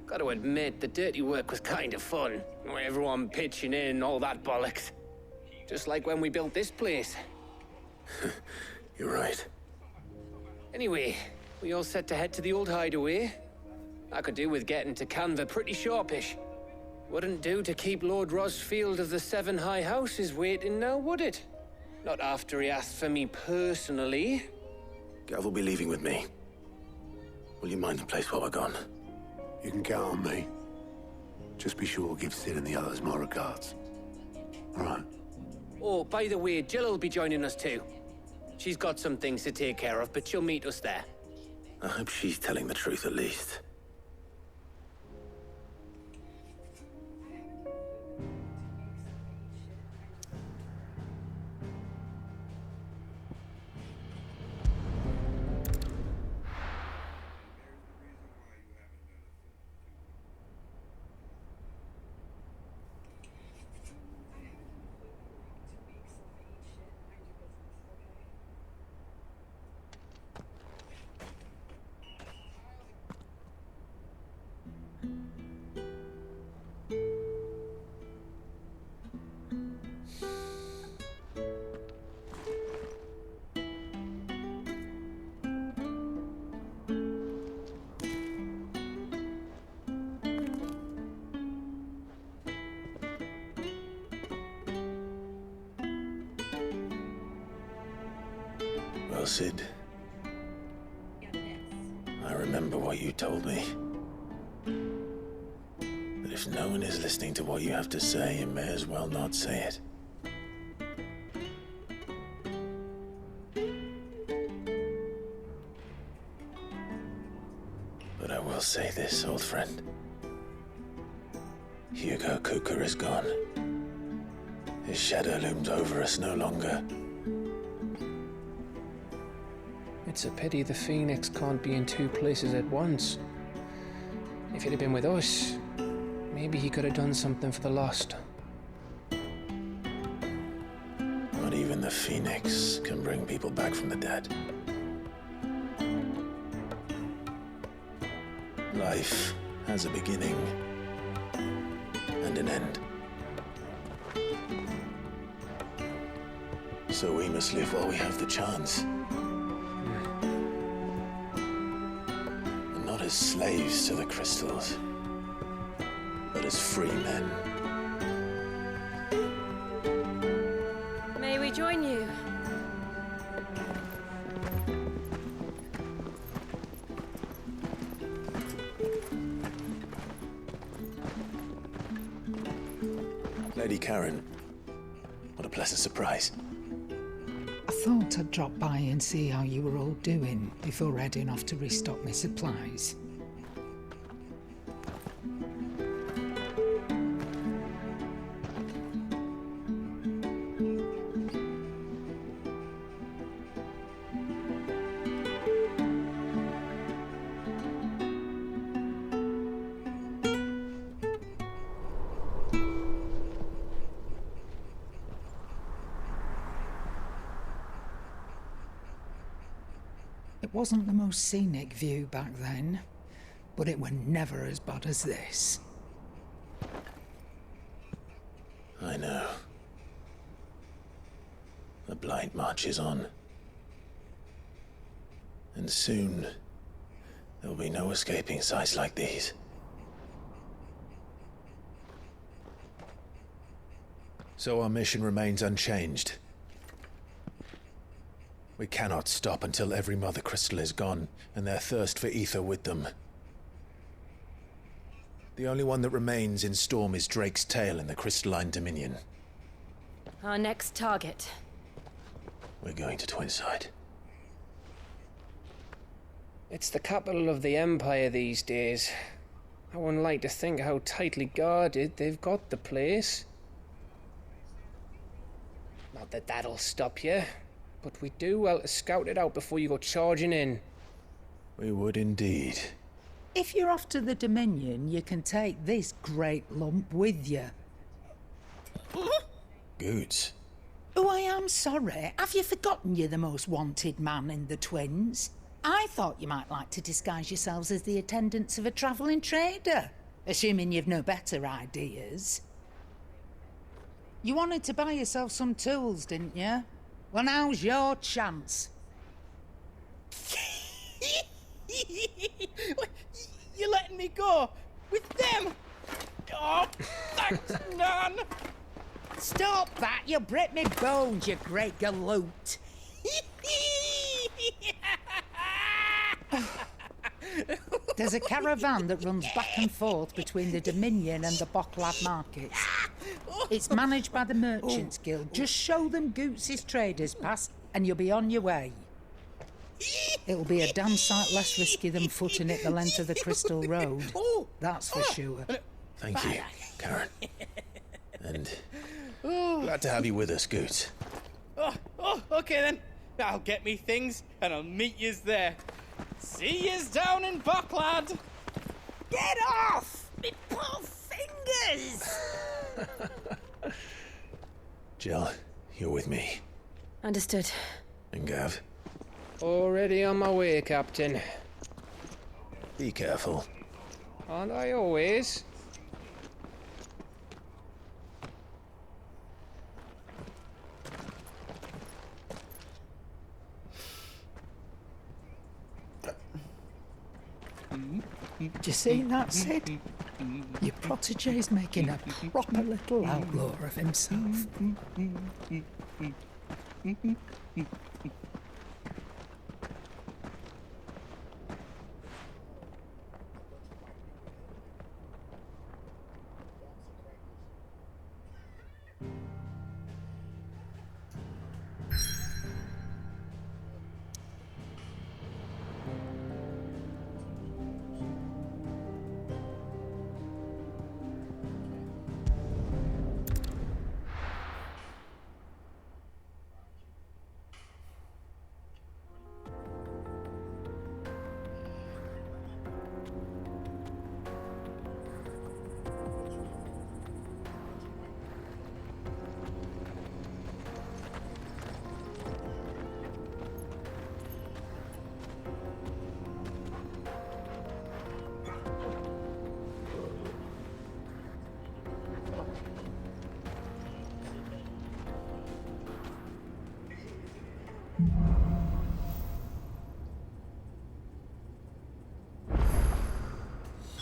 Got to admit, the dirty work was kind of fun. Everyone pitching in, all that bollocks. Just like when we built this place. You're right. Anyway, we all set to head to the old hideaway. I could do with getting to Canva pretty sharpish. Wouldn't do to keep Lord Rosfield of the Seven High Houses waiting now, would it? Not after he asked for me personally. Gav will be leaving with me. Will you mind the place while we're gone? You can count on me. Just be sure to give Sid and the others my regards. All right. Oh, by the way, Jill will be joining us too. She's got some things to take care of, but she'll meet us there. I hope she's telling the truth at least. Well, Sid, I remember what you told me. That if no one is listening to what you have to say, you may as well not say it. But I will say this, old friend. Hugo Kuka is gone. His shadow looms over us no longer. It's a pity the Phoenix can't be in two places at once. If he'd have been with us, maybe he could have done something for the lost. Not even the Phoenix can bring people back from the dead. Life has a beginning and an end. So we must live while we have the chance. as slaves to the crystals, but as free men. May we join you? Lady Karen, what a pleasant surprise. I thought I'd drop by and see how you were all doing before heading off to restock my supplies. It wasn't the most scenic view back then, but it were never as bad as this. I know. The blight marches on. And soon, there'll be no escaping sights like these. So our mission remains unchanged. We cannot stop until every Mother Crystal is gone, and their thirst for ether with them. The only one that remains in Storm is Drake's Tail in the Crystalline Dominion. Our next target. We're going to Twinside. It's the capital of the Empire these days. I wouldn't like to think how tightly guarded they've got the place. Not that that'll stop you. But we do well to scout it out before you go charging in. We would indeed. If you're off to the Dominion, you can take this great lump with you. Goods. Oh, I am sorry. Have you forgotten you're the most wanted man in the Twins? I thought you might like to disguise yourselves as the attendants of a travelling trader, assuming you've no better ideas. You wanted to buy yourself some tools, didn't you? Well, now's your chance. You're letting me go? With them? Oh, thanks, Nan! Stop that! You'll break me bones, you great galoot! There's a caravan that runs back and forth between the Dominion and the Bocklad markets. It's managed by the Merchants Guild. Just show them Goots' traders pass and you'll be on your way. It'll be a damn sight less risky than footing it the length of the Crystal Road. That's for sure. Thank you, Karen. And glad to have you with us, Goots. Okay then. I'll get me things and I'll meet yous there. See yous down in Bocklad. Get off! Me poor fingers! Jill, you're with me. Understood. And Gav. Already on my way, Captain. Be careful. Aren't I always? Do you see that, Sid? Your protege's making a proper little outlaw of himself.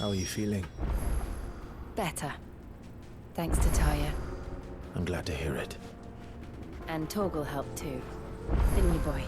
How are you feeling? Better. Thanks to Taya. I'm glad to hear it. And Torgal helped too. Didn't you, boy?